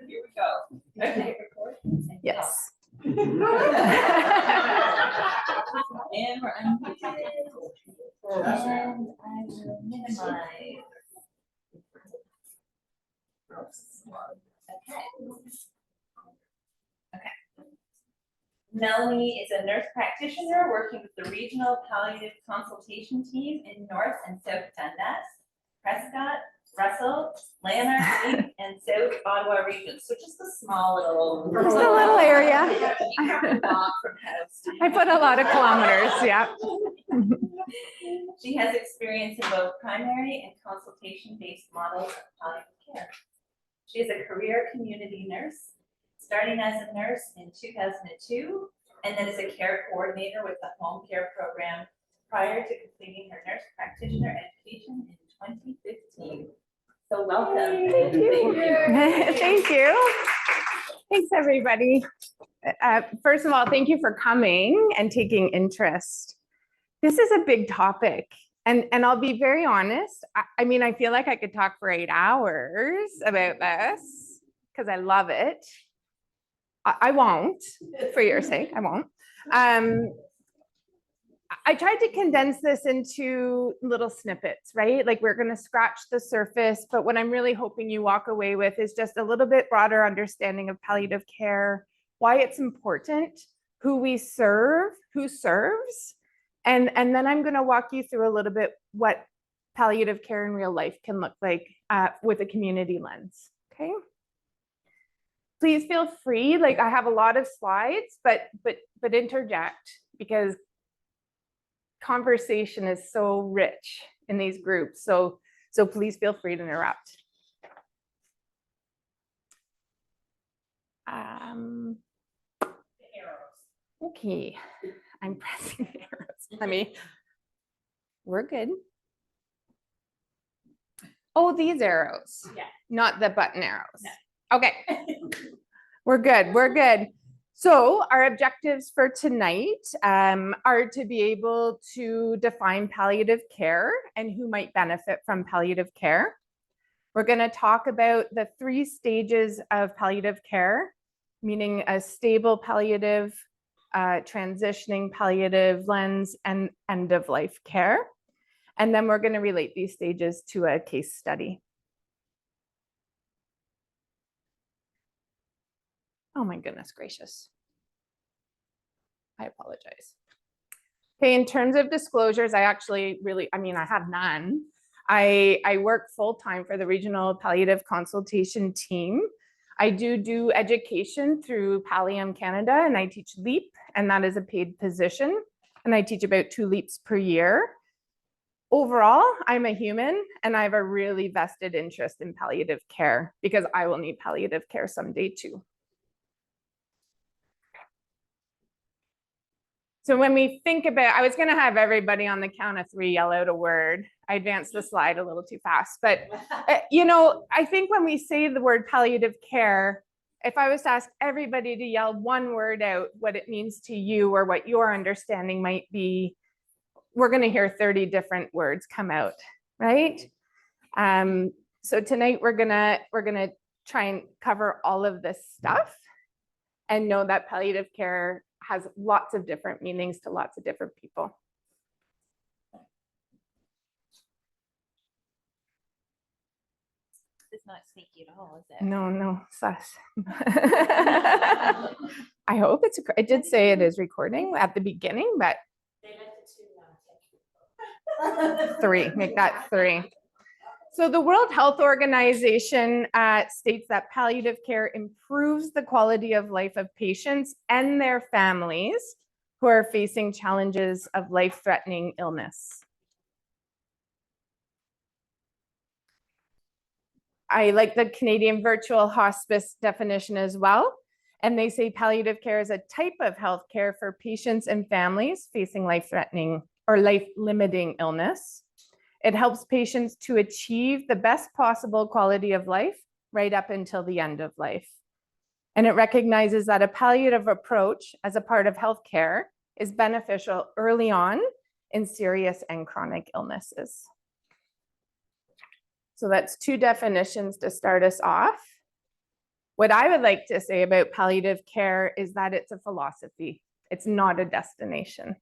Here we go. Okay. Yes. And we're unmuted. And I will minimize. Okay. Melanie is a nurse practitioner working with the regional palliative consultation team in North and South Dundas, Prescott, Russell, Lanark, and South Ottawa regions. So just a small little, Just a little area. You have to walk from house to I put a lot of kilometers, yeah. She has experience in both primary and consultation-based models of palliative care. She is a career community nurse, starting as a nurse in 2002, and then as a care coordinator with the home care program prior to completing her nurse practitioner education in 2015. So welcome. Thank you. Thank you. Thanks, everybody. First of all, thank you for coming and taking interest. This is a big topic. And I'll be very honest. I mean, I feel like I could talk for 8 hours about this because I love it. I won't, for your sake, I won't. I tried to condense this into little snippets, right? Like we're going to scratch the surface, but what I'm really hoping you walk away with is just a little bit broader understanding of palliative care, why it's important, who we serve, who serves, and then I'm going to walk you through a little bit what palliative care in real life can look like with a community lens, okay? Please feel free, like I have a lot of slides, but interject because conversation is so rich in these groups. So please feel free to interrupt. Okay, I'm pressing the arrows. We're good. Oh, these arrows, Yeah. Not the button arrows. No. Okay, we're good, we're good. So our objectives for tonight are to be able to define palliative care and who might benefit from palliative care. We're going to talk about the 3 stages of palliative care, meaning a stable palliative, transitioning palliative lens, and end-of-life care. And then we're going to relate these stages to a case study. Oh my goodness gracious. I apologize. Okay, in terms of disclosures, I actually I have none. I work full-time for the regional palliative consultation team. I do education through Palliative Canada, and I teach LEAP, and that is a paid position. And I teach about 2 LEAPs per year. Overall, I'm a human, and I have a really vested interest in palliative care because I will need palliative care someday too. So when we think about, I was going to have everybody on the count of 3 yell out a word. I advanced the slide a little too fast, but I think when we say the word palliative care, if I was to ask everybody to yell one word out, what it means to you or what your understanding might be, we're going to hear 30 different words come out, right? So tonight we're gonna try and cover all of this stuff and know that palliative care has lots of different meanings to lots of different people. It's not sneaky at all, is it? No, sus. I hope it did say it is recording at the beginning, but 3, make that 3. So the World Health Organization states that palliative care improves the quality of life of patients and their families who are facing challenges of life-threatening illness. I like the Canadian virtual hospice definition as well. And they say palliative care is a type of health care for patients and families facing life-threatening or life-limiting illness. It helps patients to achieve the best possible quality of life right up until the end of life. And it recognizes that a palliative approach as a part of healthcare is beneficial early on in serious and chronic illnesses. So that's two definitions to start us off. What I would like to say about palliative care is that it's a philosophy. It's not a destination.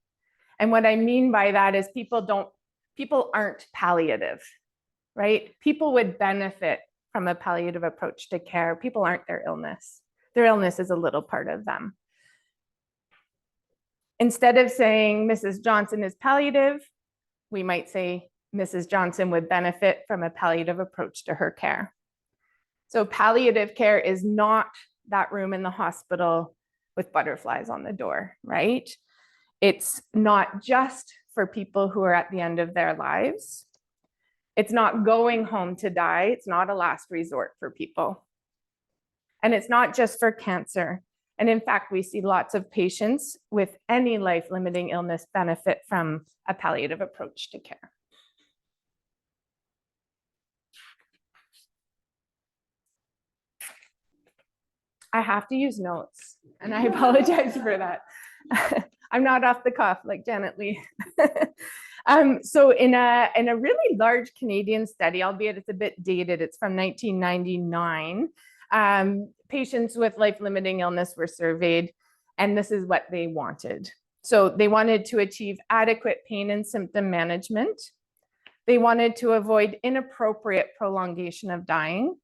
And what I mean by that is people aren't palliative, right? People would benefit from a palliative approach to care. People aren't their illness. Their illness is a little part of them. Instead of saying Mrs. Johnson is palliative, we might say Mrs. Johnson would benefit from a palliative approach to her care. So palliative care is not that room in the hospital with butterflies on the door, right? It's not just for people who are at the end of their lives. It's not going home to die. It's not a last resort for people. And it's not just for cancer. And in fact, we see lots of patients with any life-limiting illness benefit from a palliative approach to care. I have to use notes, and I apologize for that. I'm not off the cuff like Janet Lee. So in a really large Canadian study, albeit it's a bit dated, it's from 1999, patients with life-limiting illness were surveyed, and this is what they wanted. So they wanted to achieve adequate pain and symptom management. They wanted to avoid inappropriate prolongation of dying.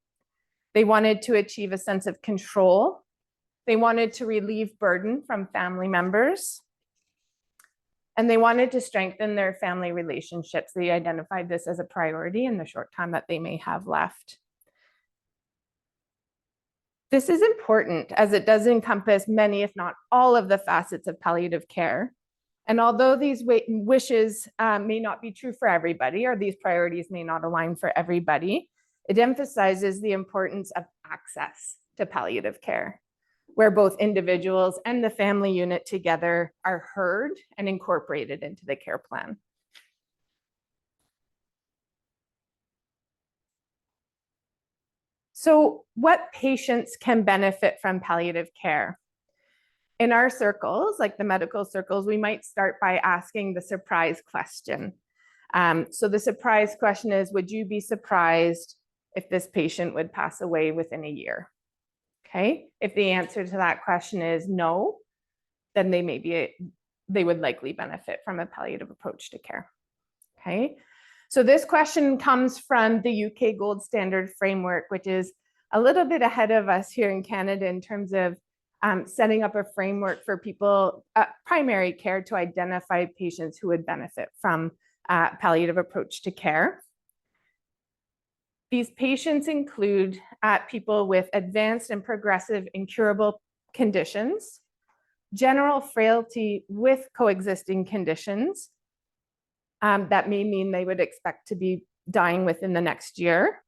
They wanted to achieve a sense of control. They wanted to relieve burden from family members. And they wanted to strengthen their family relationships. They identified this as a priority in the short time that they may have left. This is important as it does encompass many, if not all, of the facets of palliative care. And although these wishes may not be true for everybody, or these priorities may not align for everybody, it emphasizes the importance of access to palliative care, where both individuals and the family unit together are heard and incorporated into the care plan. So what patients can benefit from palliative care? In our circles, like the medical circles, we might start by asking the surprise question. So the surprise question is, would you be surprised if this patient would pass away within a year? Okay, if the answer to that question is no, then they would likely benefit from a palliative approach to care. Okay, so this question comes from the UK Gold Standard Framework, which is a little bit ahead of us here in Canada in terms of setting up a framework for people, primary care, to identify patients who would benefit from palliative approach to care. These patients include people with advanced and progressive incurable conditions, general frailty with coexisting conditions that may mean they would expect to be dying within the next year,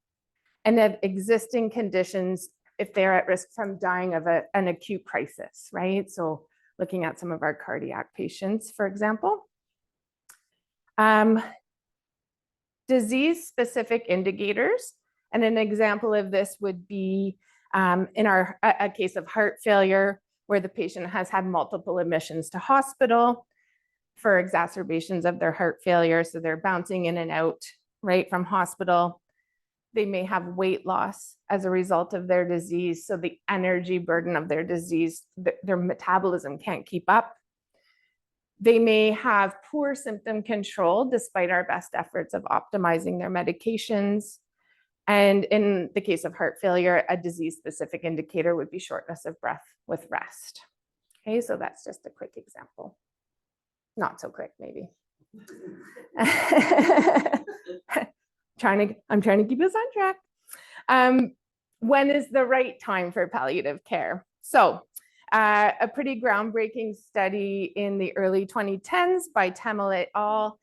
and of existing conditions if they're at risk from dying of an acute crisis, right? So looking at some of our cardiac patients, for example. Disease-specific indicators, and an example of this would be in a case of heart failure, where the patient has had multiple admissions to hospital for exacerbations of their heart failure. So they're bouncing in and out, right, from hospital. They may have weight loss as a result of their disease. So the energy burden of their disease, their metabolism can't keep up. They may have poor symptom control despite our best efforts of optimizing their medications. And in the case of heart failure, a disease-specific indicator would be shortness of breath with rest. Okay, so that's just a quick example. Not so quick, maybe. I'm trying to keep us on track. When is the right time for palliative care? So a pretty groundbreaking study in the early 2010s by Tamil et al.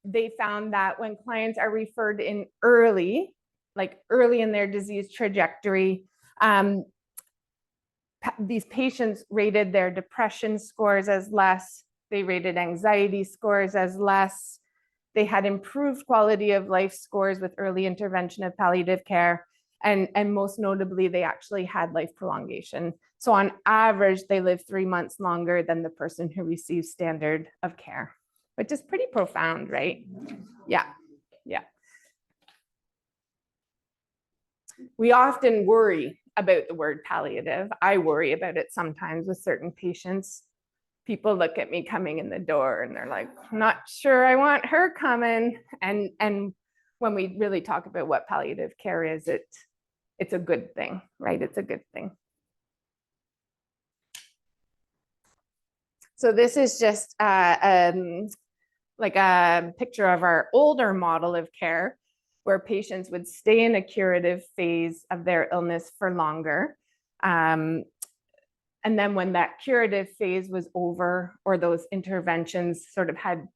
They found that when clients are referred in early in their disease trajectory, these patients rated their depression scores as less, they rated anxiety scores as less, they had improved quality of life scores with early intervention of palliative care, and most notably, they actually had life prolongation. So on average, they lived 3 months longer than the person who received standard of care, which is pretty profound, right? Yeah, yeah. We often worry about the word palliative. I worry about it sometimes with certain patients. People look at me coming in the door and they're like, I'm not sure I want her coming. And when we really talk about what palliative care is, it's a good thing, right? It's a good thing. So this is just like a picture of our older model of care, where patients would stay in a curative phase of their illness for longer. And then when that curative phase was over, or those interventions sort of had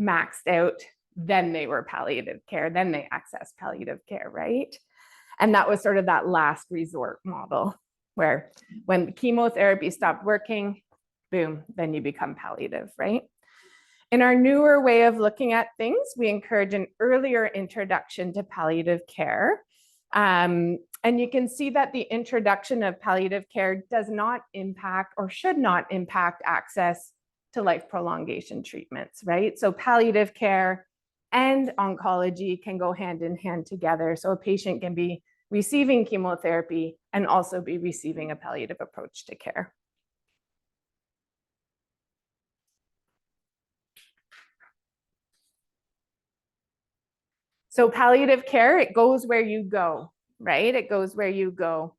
maxed out, then they were palliative care, then they accessed palliative care, right? And that was sort of that last resort model, where when chemotherapy stopped working, boom, then you become palliative, right? In our newer way of looking at things, we encourage an earlier introduction to palliative care. And you can see that the introduction of palliative care does not impact, or should not impact, access to life prolongation treatments, right? So palliative care and oncology can go hand in hand together. So a patient can be receiving chemotherapy and also be receiving a palliative approach to care. So palliative care, it goes where you go, right? It goes where you go.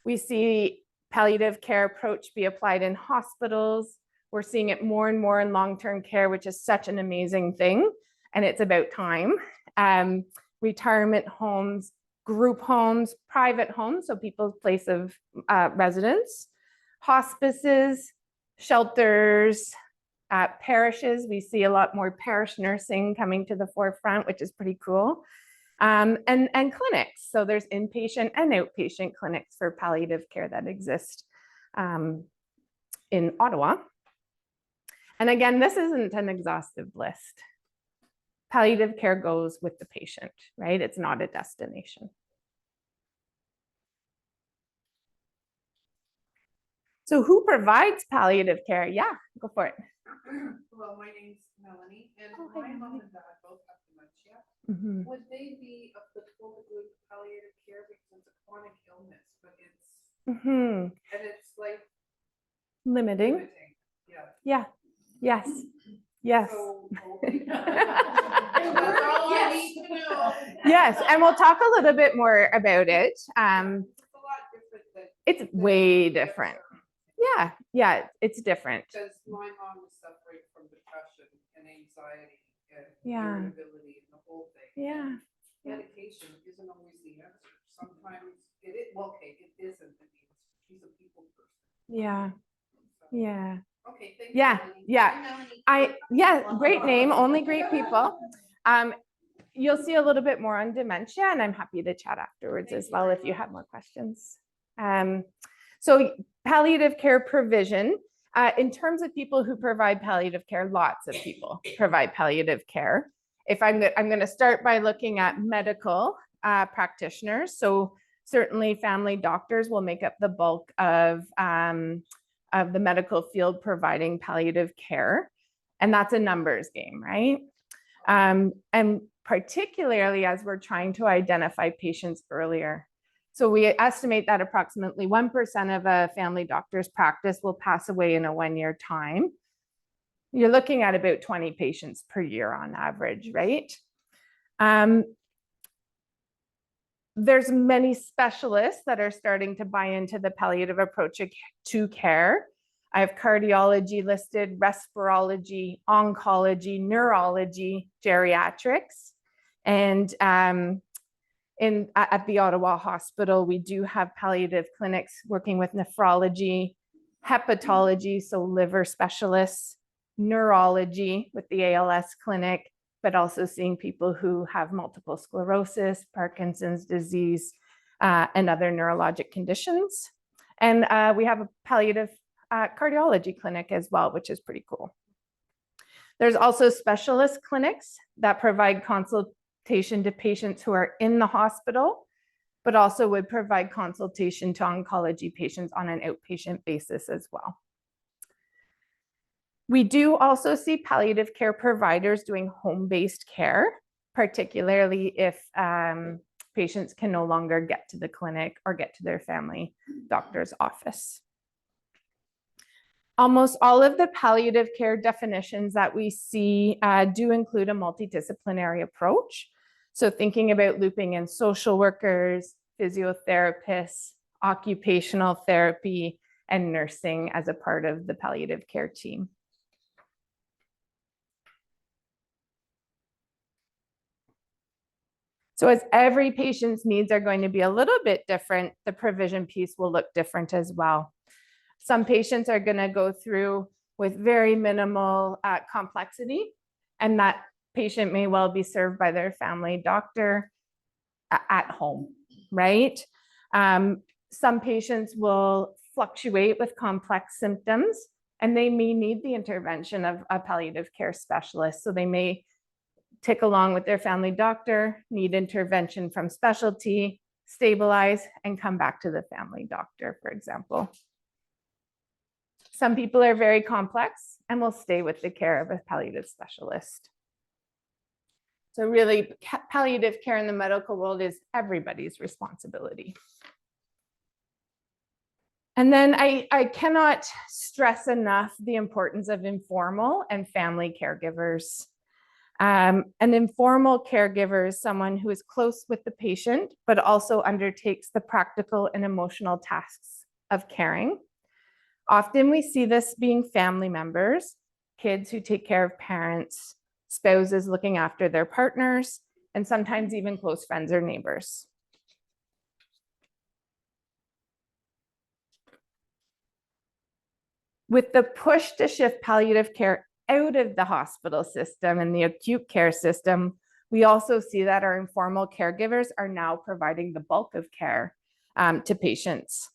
We see palliative care approach be applied in hospitals. We're seeing it more and more in long-term care, which is such an amazing thing. And it's about time. Retirement homes, group homes, private homes, so people's place of residence, hospices, shelters, parishes. We see a lot more parish nursing coming to the forefront, which is pretty cool. And clinics. So there's inpatient and outpatient clinics for palliative care that exist in Ottawa. And again, this isn't an exhaustive list. Palliative care goes with the patient, right? It's not a destination. So who provides palliative care? Yeah, go for it. Hello, my name's Melanie, and hi, my mom Melanie. and dad both have dementia. Mhm. Would they be applicable to good palliative care, because it's a chronic illness, but it's Mhm. and it's like Limiting. limiting. Yeah. Yeah. Yes. Yes. So okay. That's all I need to know. Yes, and we'll talk a little bit more about it. It's a lot different than. It's way different. Yeah, it's different. Because my mom was suffering from depression and anxiety and Yeah. irritability and the whole thing. Yeah. Medication isn't always the answer. Sometimes it is, well, okay, it isn't the answer. She's a people person. Yeah. So, Yeah. okay, thank Yeah, you, Melanie. yeah. Hi, Melanie. Great name, only great people. You'll see a little bit more on dementia, and I'm happy to chat afterwards Thank as you well very if you much. have more questions. So palliative care provision, in terms of people who provide palliative care, lots of people provide palliative care. If I'm going to start by looking at medical practitioners. So certainly family doctors will make up the bulk of the medical field providing palliative care. And that's a numbers game, right? And particularly as we're trying to identify patients earlier. So we estimate that approximately 1% of a family doctor's practice will pass away in a 1-year time. You're looking at about 20 patients per year on average, right? There's many specialists that are starting to buy into the palliative approach to care. I have cardiology listed, respirology, oncology, neurology, geriatrics. And at the Ottawa Hospital, we do have palliative clinics working with nephrology, hepatology, so liver specialists, neurology with the ALS clinic, but also seeing people who have multiple sclerosis, Parkinson's disease, and other neurologic conditions. And we have a palliative cardiology clinic as well, which is pretty cool. There's also specialist clinics that provide consultation to patients who are in the hospital, but also would provide consultation to oncology patients on an outpatient basis as well. We do also see palliative care providers doing home-based care, particularly if patients can no longer get to the clinic or get to their family doctor's office. Almost all of the palliative care definitions that we see do include a multidisciplinary approach. So thinking about looping in social workers, physiotherapists, occupational therapy, and nursing as a part of the palliative care team. So as every patient's needs are going to be a little bit different, the provision piece will look different as well. Some patients are going to go through with very minimal complexity, and that patient may well be served by their family doctor at home, right? Some patients will fluctuate with complex symptoms, and they may need the intervention of a palliative care specialist. So they may tick along with their family doctor, need intervention from specialty, stabilize, and come back to the family doctor, for example. Some people are very complex and will stay with the care of a palliative specialist. So really, palliative care in the medical world is everybody's responsibility. And then I cannot stress enough the importance of informal and family caregivers. An informal caregiver is someone who is close with the patient, but also undertakes the practical and emotional tasks of caring. Often we see this being family members, kids who take care of parents, spouses looking after their partners, and sometimes even close friends or neighbors. With the push to shift palliative care out of the hospital system and the acute care system, we also see that our informal caregivers are now providing the bulk of care to patients.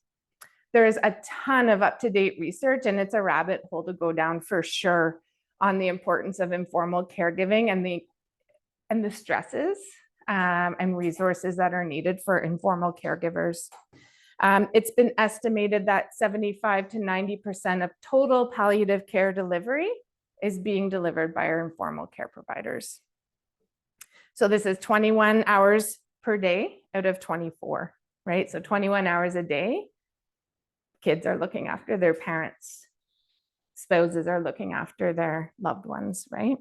There is a ton of up-to-date research, and it's a rabbit hole to go down for sure on the importance of informal caregiving and the stresses and resources that are needed for informal caregivers. It's been estimated that 75 to 90% of total palliative care delivery is being delivered by our informal care providers. So this is 21 hours per day out of 24, right? So 21 hours a day. Kids are looking after their parents. Spouses are looking after their loved ones, right?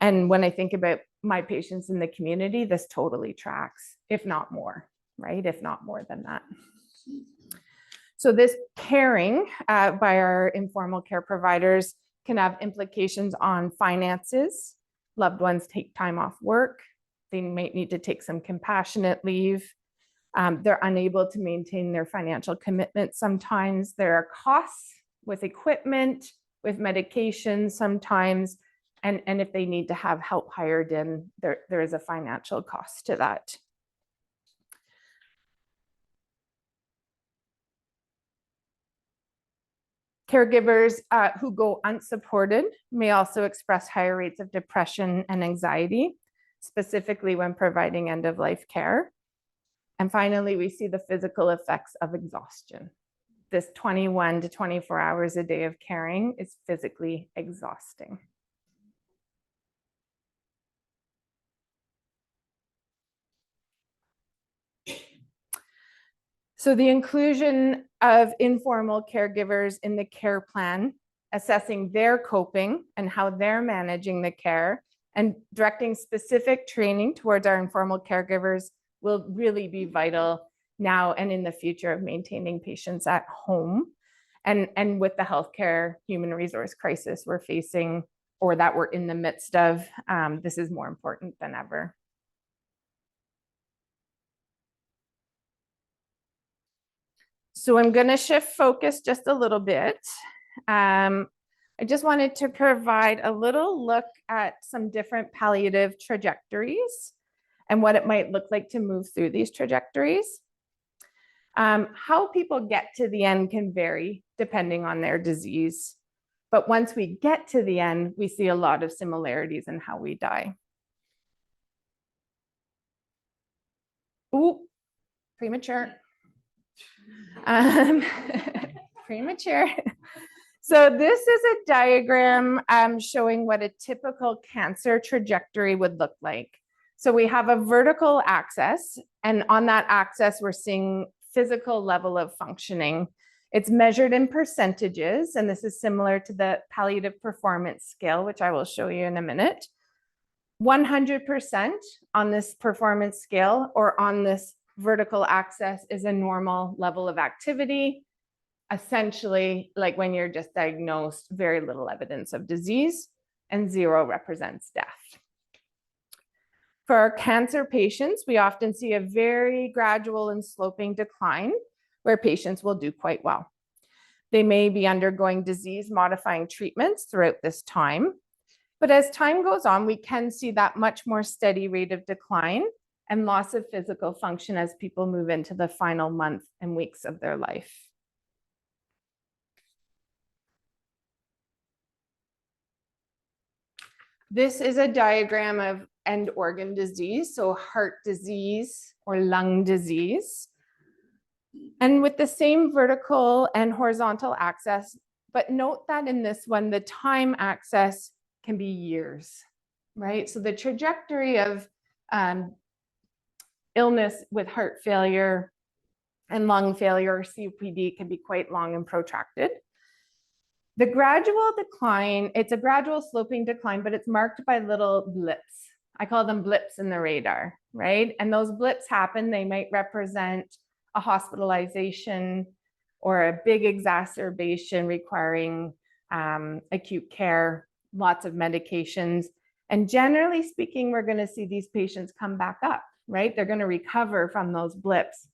And when I think about my patients in the community, this totally tracks, if not more, right? If not more than that. So this caring by our informal care providers can have implications on finances. Loved ones take time off work. They might need to take some compassionate leave. They're unable to maintain their financial commitments sometimes. There are costs with equipment, with medications sometimes, and if they need to have help hired in, there is a financial cost to that. Caregivers who go unsupported may also express higher rates of depression and anxiety, specifically when providing end-of-life care. And finally, we see the physical effects of exhaustion. This 21 to 24 hours a day of caring is physically exhausting. So the inclusion of informal caregivers in the care plan, assessing their coping and how they're managing the care, and directing specific training towards our informal caregivers will really be vital now and in the future of maintaining patients at home. And with the healthcare human resource crisis we're facing, or that we're in the midst of, this is more important than ever. So I'm going to shift focus just a little bit. I just wanted to provide a little look at some different palliative trajectories and what it might look like to move through these trajectories. How people get to the end can vary depending on their disease. But once we get to the end, we see a lot of similarities in how we die. Ooh, premature. Premature. So this is a diagram showing what a typical cancer trajectory would look like. So we have a vertical axis, and on that axis, we're seeing physical level of functioning. It's measured in percentages, and this is similar to the palliative performance scale, which I will show you in a minute. 100% on this performance scale or on this vertical axis is a normal level of activity. Essentially, like when you're just diagnosed, very little evidence of disease, and 0 represents death. For our cancer patients, we often see a very gradual and sloping decline where patients will do quite well. They may be undergoing disease-modifying treatments throughout this time, but as time goes on, we can see that much more steady rate of decline and loss of physical function as people move into the final month and weeks of their life. This is a diagram of end organ disease, so heart disease or lung disease. And with the same vertical and horizontal axis, but note that in this one, the time axis can be years, right? So the trajectory of illness with heart failure and lung failure or COPD can be quite long and protracted. The gradual decline, it's a gradual sloping decline, but it's marked by little blips. I call them blips in the radar, right? And those blips happen, they might represent a hospitalization or a big exacerbation requiring acute care, lots of medications. And generally speaking, we're going to see these patients come back up, right? They're going to recover from those blips.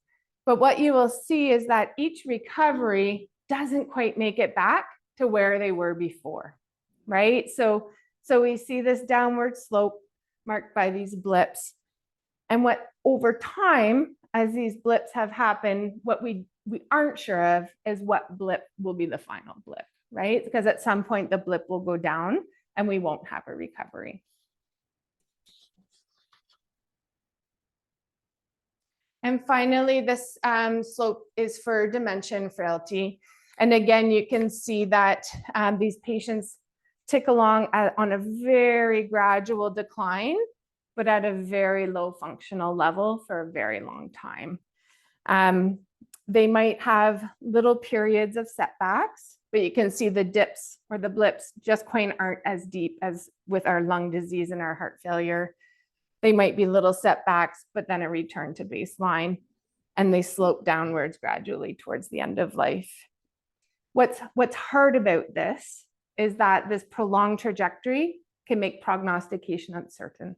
But what you will see is that each recovery doesn't quite make it back to where they were before, right? So we see this downward slope marked by these blips. And what over time, as these blips have happened, what we aren't sure of is what blip will be the final blip, right? Because at some point the blip will go down and we won't have a recovery. And finally, this slope is for dementia and frailty. And again, you can see that these patients tick along on a very gradual decline, but at a very low functional level for a very long time. They might have little periods of setbacks, but you can see the dips or the blips just quite aren't as deep as with our lung disease and our heart failure. They might be little setbacks, but then a return to baseline, and they slope downwards gradually towards the end of life. What's hard about this is that this prolonged trajectory can make prognostication uncertain.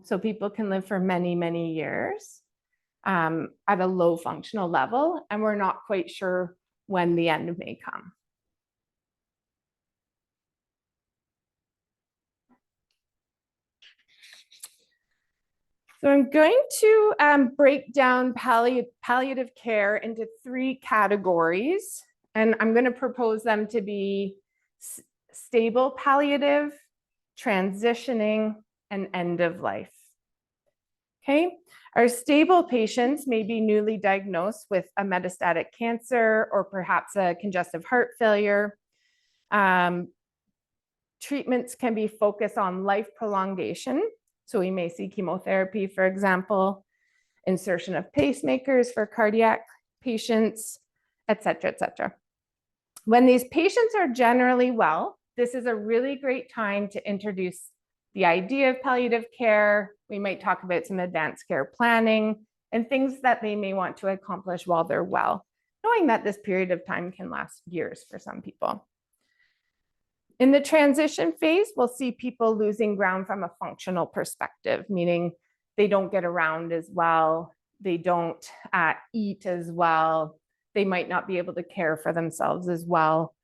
So people can live for many, many years at a low functional level, and we're not quite sure when the end may come. So I'm going to break down palliative care into 3 categories, and I'm going to propose them to be stable palliative, transitioning, and end of life. Okay, our stable patients may be newly diagnosed with a metastatic cancer or perhaps a congestive heart failure. Treatments can be focused on life prolongation. So we may see chemotherapy, for example, insertion of pacemakers for cardiac patients, et cetera, et cetera. When these patients are generally well, this is a really great time to introduce the idea of palliative care. We might talk about some advanced care planning and things that they may want to accomplish while they're well, knowing that this period of time can last years for some people. In the transition phase, we'll see people losing ground from a functional perspective, meaning they don't get around as well, they don't eat as well, they might not be able to care for themselves as well.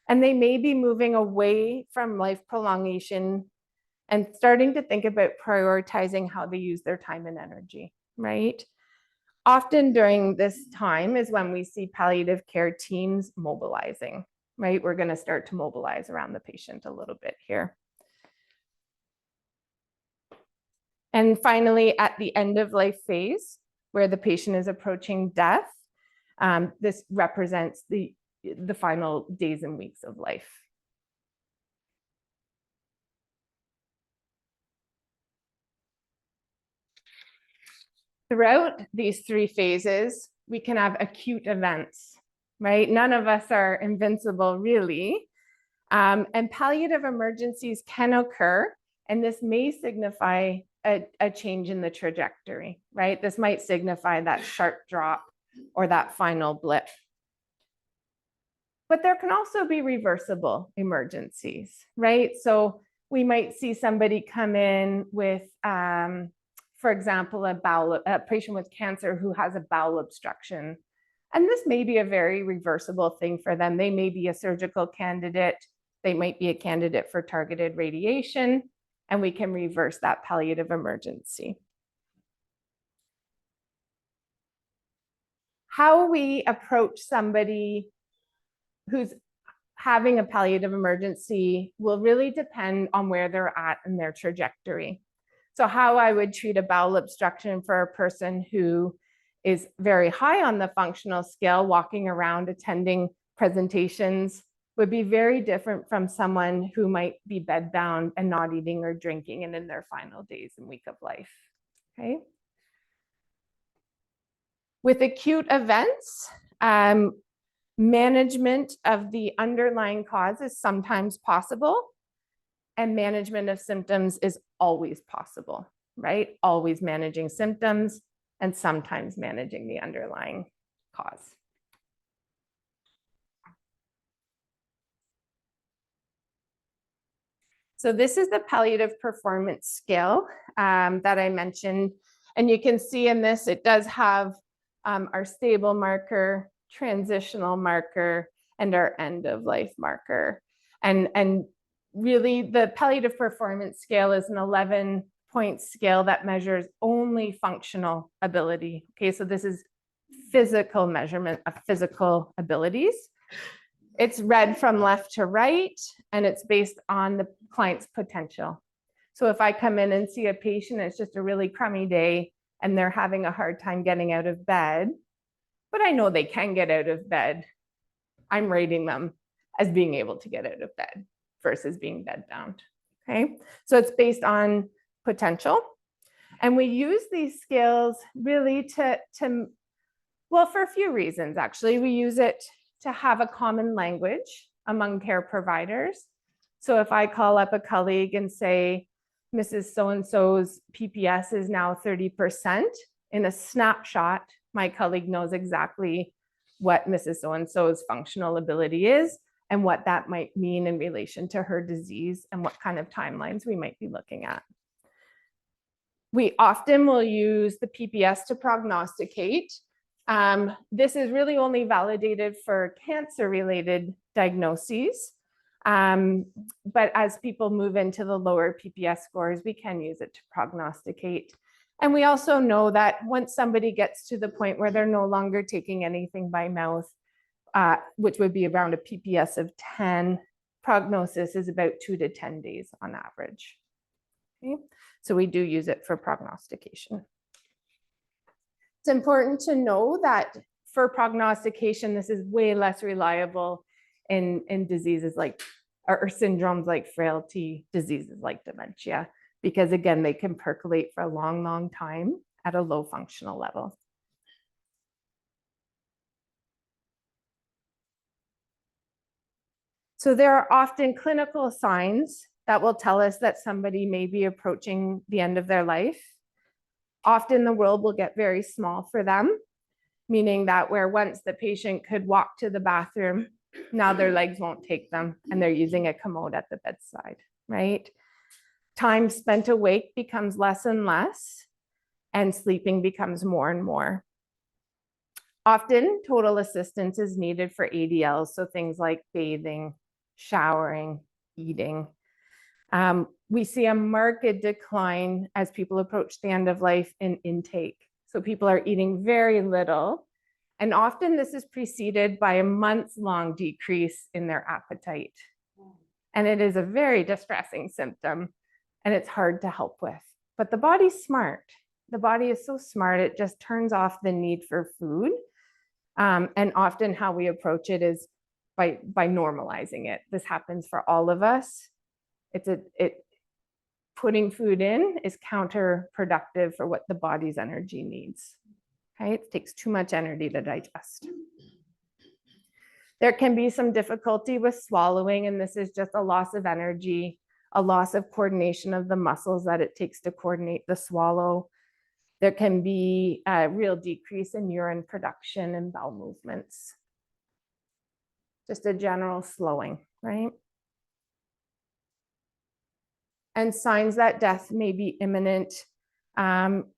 And they may be moving away from life prolongation and starting to think about prioritizing how they use their time and energy, right? Often during this time is when we see palliative care teams mobilizing, right? We're going to start to mobilize around the patient a little bit here. And finally, at the end of life phase, where the patient is approaching death, this represents the final days and weeks of life. Throughout these 3 phases, we can have acute events, right? None of us are invincible, really. And palliative emergencies can occur, and this may signify a change in the trajectory, right? This might signify that sharp drop or that final blip. But there can also be reversible emergencies, right? So we might see somebody come in with, for example, a patient with cancer who has a bowel obstruction. And this may be a very reversible thing for them. They may be a surgical candidate. They might be a candidate for targeted radiation, and we can reverse that palliative emergency. How we approach somebody who's having a palliative emergency will really depend on where they're at in their trajectory. So how I would treat a bowel obstruction for a person who is very high on the functional scale, walking around, attending presentations, would be very different from someone who might be bedbound and not eating or drinking and in their final days and week of life, okay? With acute events, management of the underlying cause is sometimes possible, and management of symptoms is always possible, right? Always managing symptoms and sometimes managing the underlying cause. So this is the palliative performance scale that I mentioned. And you can see in this, it does have our stable marker, transitional marker, and our end of life marker. And really the palliative performance scale is an 11-point scale that measures only functional ability. Okay, so this is physical measurement of physical abilities. It's read from left to right, and it's based on the client's potential. So if I come in and see a patient, it's just a really crummy day, and they're having a hard time getting out of bed, but I know they can get out of bed, I'm rating them as being able to get out of bed versus being bedbound, okay? So it's based on potential. And we use these skills really well, for a few reasons, actually. We use it to have a common language among care providers. So if I call up a colleague and say, Mrs. So-and-so's PPS is now 30%, in a snapshot, my colleague knows exactly what Mrs. So-and-so's functional ability is and what that might mean in relation to her disease and what kind of timelines we might be looking at. We often will use the PPS to prognosticate. This is really only validated for cancer-related diagnoses. But as people move into the lower PPS scores, we can use it to prognosticate. And we also know that once somebody gets to the point where they're no longer taking anything by mouth, which would be around a PPS of 10, prognosis is about 2 to 10 days on average. Okay? So we do use it for prognostication. It's important to know that for prognostication, this is way less reliable in diseases like, or syndromes like frailty, diseases like dementia, because again, they can percolate for a long, long time at a low functional level. So there are often clinical signs that will tell us that somebody may be approaching the end of their life. Often the world will get very small for them, meaning that where once the patient could walk to the bathroom, now their legs won't take them and they're using a commode at the bedside, right? Time spent awake becomes less and less, and sleeping becomes more and more. Often total assistance is needed for ADLs, so things like bathing, showering, eating. We see a marked decline as people approach the end of life in intake. So people are eating very little, and often this is preceded by a months-long decrease in their appetite. And it is a very distressing symptom, and it's hard to help with. But the body's smart. The body is so smart, it just turns off the need for food. And often how we approach it is by normalizing it. This happens for all of us. putting food in is counterproductive for what the body's energy needs. Okay, it takes too much energy to digest. There can be some difficulty with swallowing, and this is just a loss of energy, a loss of coordination of the muscles that it takes to coordinate the swallow. There can be a real decrease in urine production and bowel movements. Just a general slowing, right? And signs that death may be imminent.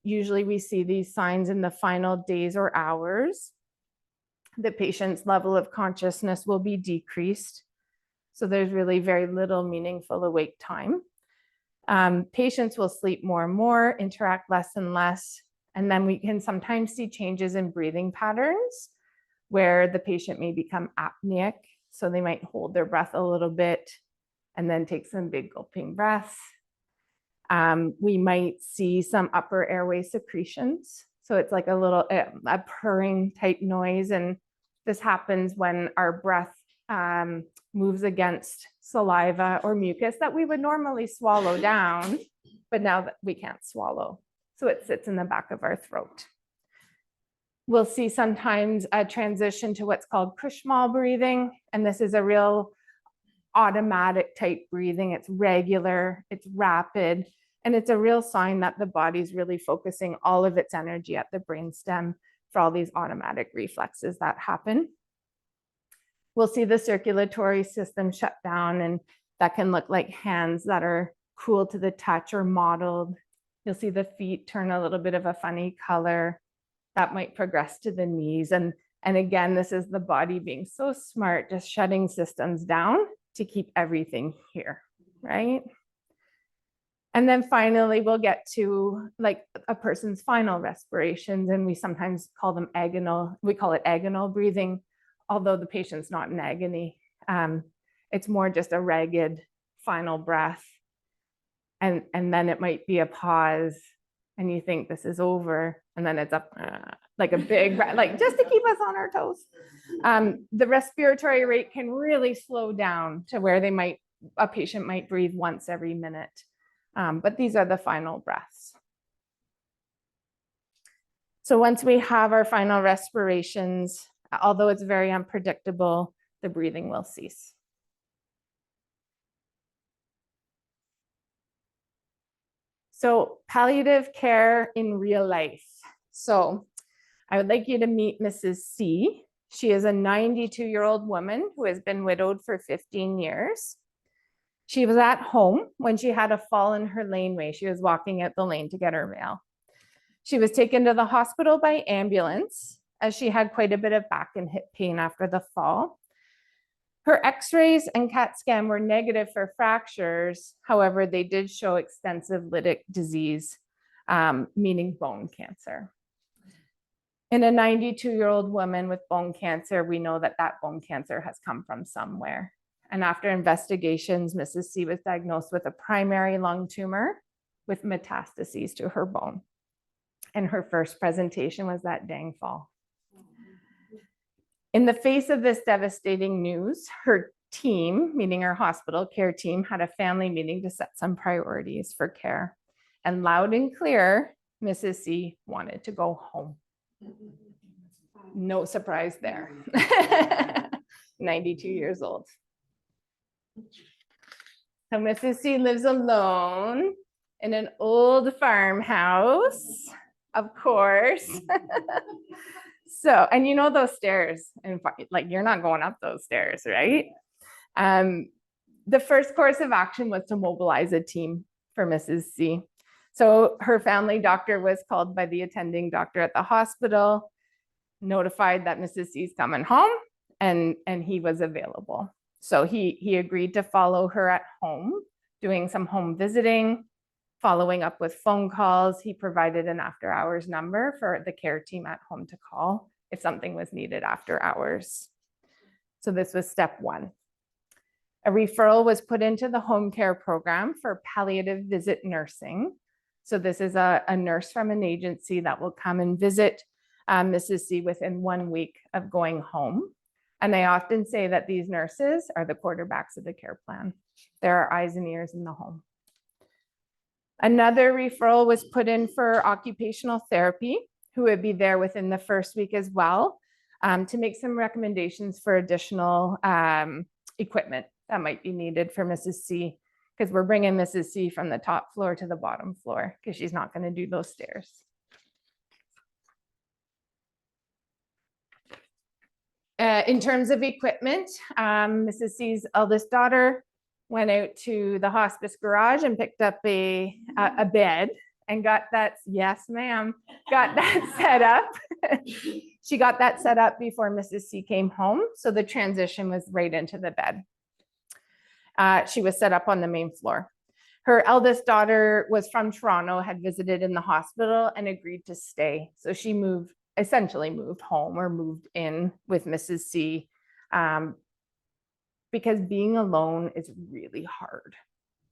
Usually we see these signs in the final days or hours. The patient's level of consciousness will be decreased. So there's really very little meaningful awake time. Patients will sleep more and more, interact less and less. And then we can sometimes see changes in breathing patterns where the patient may become apneic. So they might hold their breath a little bit and then take some big gulping breaths. We might see some upper airway secretions. So it's like a little a purring type noise. And this happens when our breath moves against saliva or mucus that we would normally swallow down, but now that we can't swallow. So it sits in the back of our throat. We'll see sometimes a transition to what's called Kushmal breathing. And this is a real automatic type breathing. It's regular, it's rapid, and it's a real sign that the body's really focusing all of its energy at the brainstem for all these automatic reflexes that happen. We'll see the circulatory system shut down, and that can look like hands that are cool to the touch or mottled. You'll see the feet turn a little bit of a funny color. That might progress to the knees. And again, this is the body being so smart, just shutting systems down to keep everything here, right? And then finally, we'll get to like a person's final respirations, and we sometimes call them agonal. We call it agonal breathing, although the patient's not in agony. It's more just a ragged final breath. And then it might be a pause, and you think this is over, and then it's up like a big breath, like just to keep us on our toes. The respiratory rate can really slow down to where a patient might breathe once every minute. But these are the final breaths. So once we have our final respirations, although it's very unpredictable, the breathing will cease. So palliative care in real life. So I would like you to meet Mrs. C. She is a 92-year-old woman who has been widowed for 15 years. She was at home when she had a fall in her laneway. She was walking out the lane to get her mail. She was taken to the hospital by ambulance as she had quite a bit of back and hip pain after the fall. Her x-rays and CAT scan were negative for fractures. However, they did show extensive lytic disease, meaning bone cancer. In a 92-year-old woman with bone cancer, we know that that bone cancer has come from somewhere. And after investigations, Mrs. C was diagnosed with a primary lung tumor with metastases to her bone. And her first presentation was that dang fall. In the face of this devastating news, her team, meaning her hospital care team, had a family meeting to set some priorities for care. And loud and clear, Mrs. C wanted to go home. No surprise there. 92 years old. So Mrs. C lives alone in an old farmhouse, of course. So, and you know those stairs, and like you're not going up those stairs, right? The first course of action was to mobilize a team for Mrs. C. So her family doctor was called by the attending doctor at the hospital, notified that Mrs. C is coming home, and he was available. So he agreed to follow her at home, doing some home visiting, following up with phone calls. He provided an after hours number for the care team at home to call if something was needed after hours. So this was step one. A referral was put into the home care program for palliative visit nursing. So this is a nurse from an agency that will come and visit Mrs. C within 1 week of going home. And I often say that these nurses are the quarterbacks of the care plan. There are eyes and ears in the home. Another referral was put in for occupational therapy, who would be there within the first week as well, to make some recommendations for additional equipment that might be needed for Mrs. C, because we're bringing Mrs. C from the top floor to the bottom floor because she's not going to do those stairs. In terms of equipment, Mrs. C's eldest daughter went out to the hospice garage and picked up a bed and got that, yes, ma'am, got that set up. She got that set up before Mrs. C came home. So the transition was right into the bed. She was set up on the main floor. Her eldest daughter was from Toronto, had visited in the hospital and agreed to stay. So she essentially moved home or moved in with Mrs. C, because being alone is really hard.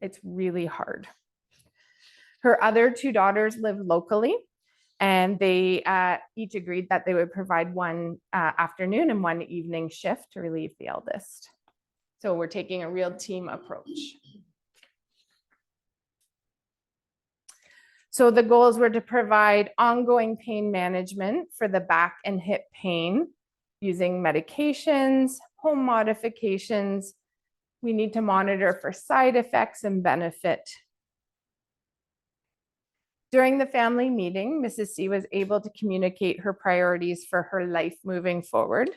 It's really hard. Her other two daughters live locally, and they each agreed that they would provide one afternoon and one evening shift to relieve the eldest. So we're taking a real team approach. So the goals were to provide ongoing pain management for the back and hip pain using medications, home modifications. We need to monitor for side effects and benefit. During the family meeting, Mrs. C was able to communicate her priorities for her life moving forward.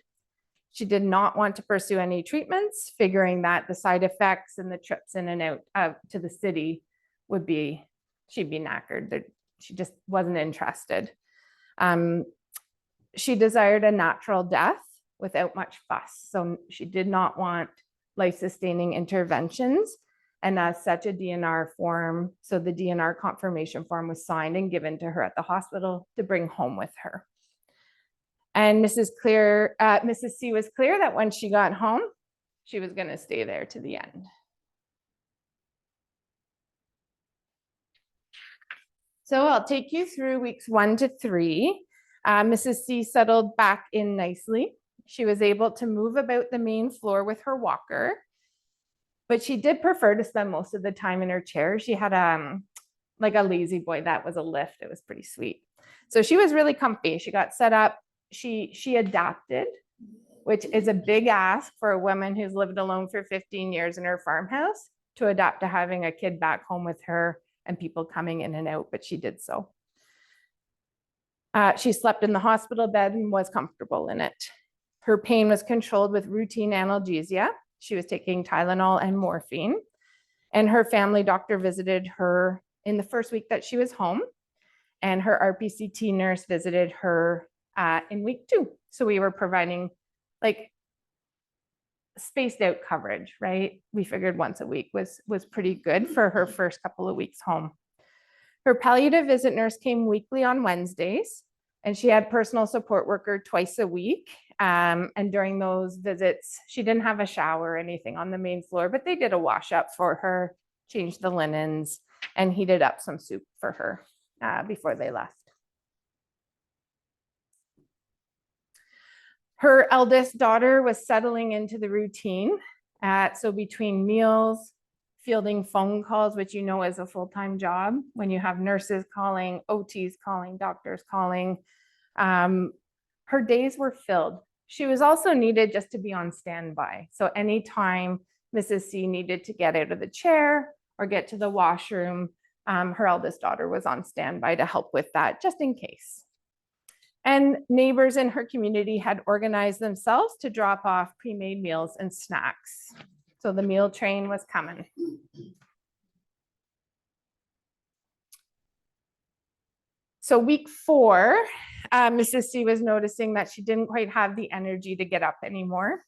She did not want to pursue any treatments, figuring that the side effects and the trips in and out to the city would be, she'd be knackered, that she just wasn't interested. She desired a natural death without much fuss. So she did not want life-sustaining interventions. And as such, a DNR form, so the DNR confirmation form was signed and given to her at the hospital to bring home with her. And Mrs. C was clear that when she got home, she was going to stay there to the end. So I'll take you through weeks 1 to 3. Mrs. C settled back in nicely. She was able to move about the main floor with her walker, but she did prefer to spend most of the time in her chair. She had like a lazy boy that was a lift. It was pretty sweet. So she was really comfy. She got set up. She adapted, which is a big ask for a woman who's lived alone for 15 years in her farmhouse to adapt to having a kid back home with her and people coming in and out, but she did so. She slept in the hospital bed and was comfortable in it. Her pain was controlled with routine analgesia. She was taking Tylenol and morphine, and her family doctor visited her in the first week that she was home, and her RPCT nurse visited her in week 2. So we were providing like spaced out coverage, right? We figured once a week was pretty good for her first couple of weeks home. Her palliative visit nurse came weekly on Wednesdays, and she had personal support worker twice a week. And during those visits, she didn't have a shower or anything on the main floor, but they did a wash up for her, changed the linens, and heated up some soup for her before they left. Her eldest daughter was settling into the routine. So between meals, fielding phone calls, which you know is a full-time job, when you have nurses calling, OTs calling, doctors calling, her days were filled. She was also needed just to be on standby. So anytime Mrs. C needed to get out of the chair or get to the washroom, her eldest daughter was on standby to help with that, just in case. And neighbors in her community had organized themselves to drop off pre-made meals and snacks. So the meal train was coming. So week 4, Mrs. C was noticing that she didn't quite have the energy to get up anymore.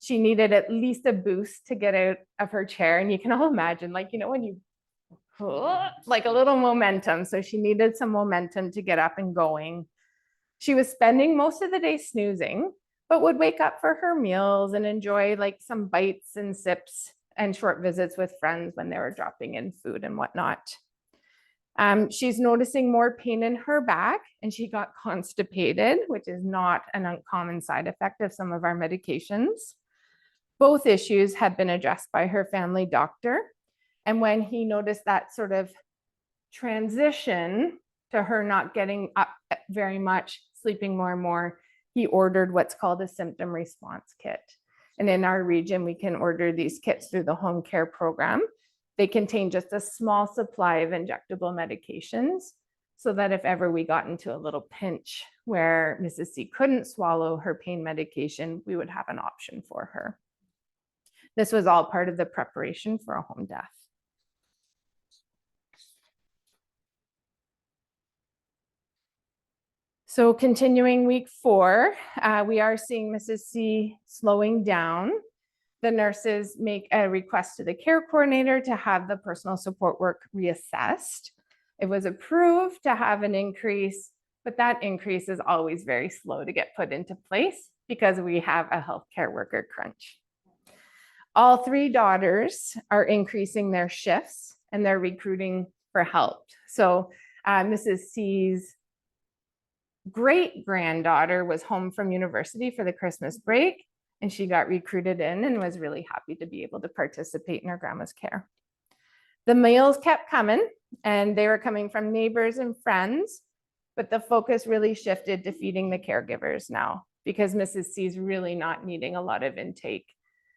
She needed at least a boost to get out of her chair. And you can all imagine, like, you know, when you, like a little momentum. So she needed some momentum to get up and going. She was spending most of the day snoozing, but would wake up for her meals and enjoy like some bites and sips and short visits with friends when they were dropping in food and whatnot. She's noticing more pain in her back, and she got constipated, which is not an uncommon side effect of some of our medications. Both issues had been addressed by her family doctor. And when he noticed that sort of transition to her not getting up very much, sleeping more and more, he ordered what's called a symptom response kit. And in our region, we can order these kits through the home care program. They contain just a small supply of injectable medications so that if ever we got into a little pinch where Mrs. C couldn't swallow her pain medication, we would have an option for her. This was all part of the preparation for a home death. So continuing week 4, we are seeing Mrs. C slowing down. The nurses make a request to the care coordinator to have the personal support work reassessed. It was approved to have an increase, but that increase is always very slow to get put into place because we have a healthcare worker crunch. All 3 daughters are increasing their shifts and they're recruiting for help. So Mrs. C's great-granddaughter was home from university for the Christmas break, and she got recruited in and was really happy to be able to participate in her grandma's care. The meals kept coming, and they were coming from neighbors and friends, but the focus really shifted to feeding the caregivers now because Mrs. C is really not needing a lot of intake.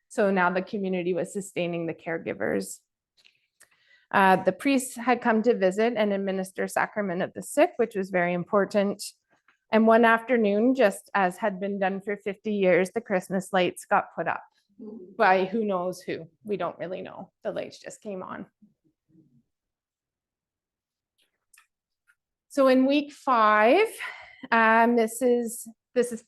So now the community was sustaining the caregivers. The priests had come to visit and administer sacrament of the sick, which was very important. And one afternoon, just as had been done for 50 years, the Christmas lights got put up by who knows who. We don't really know. The lights just came on. So in week 5, this is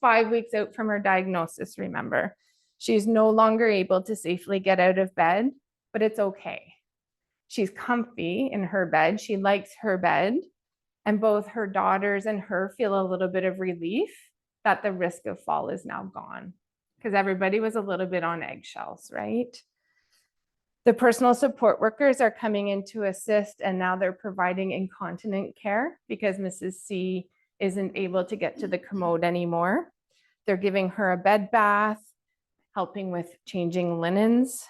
5 weeks out from her diagnosis, remember. She's no longer able to safely get out of bed, but it's okay. She's comfy in her bed. She likes her bed. And both her daughters and her feel a little bit of relief that the risk of fall is now gone because everybody was a little bit on eggshells, right? The personal support workers are coming in to assist, and now they're providing incontinent care because Mrs. C isn't able to get to the commode anymore. They're giving her a bed bath, helping with changing linens.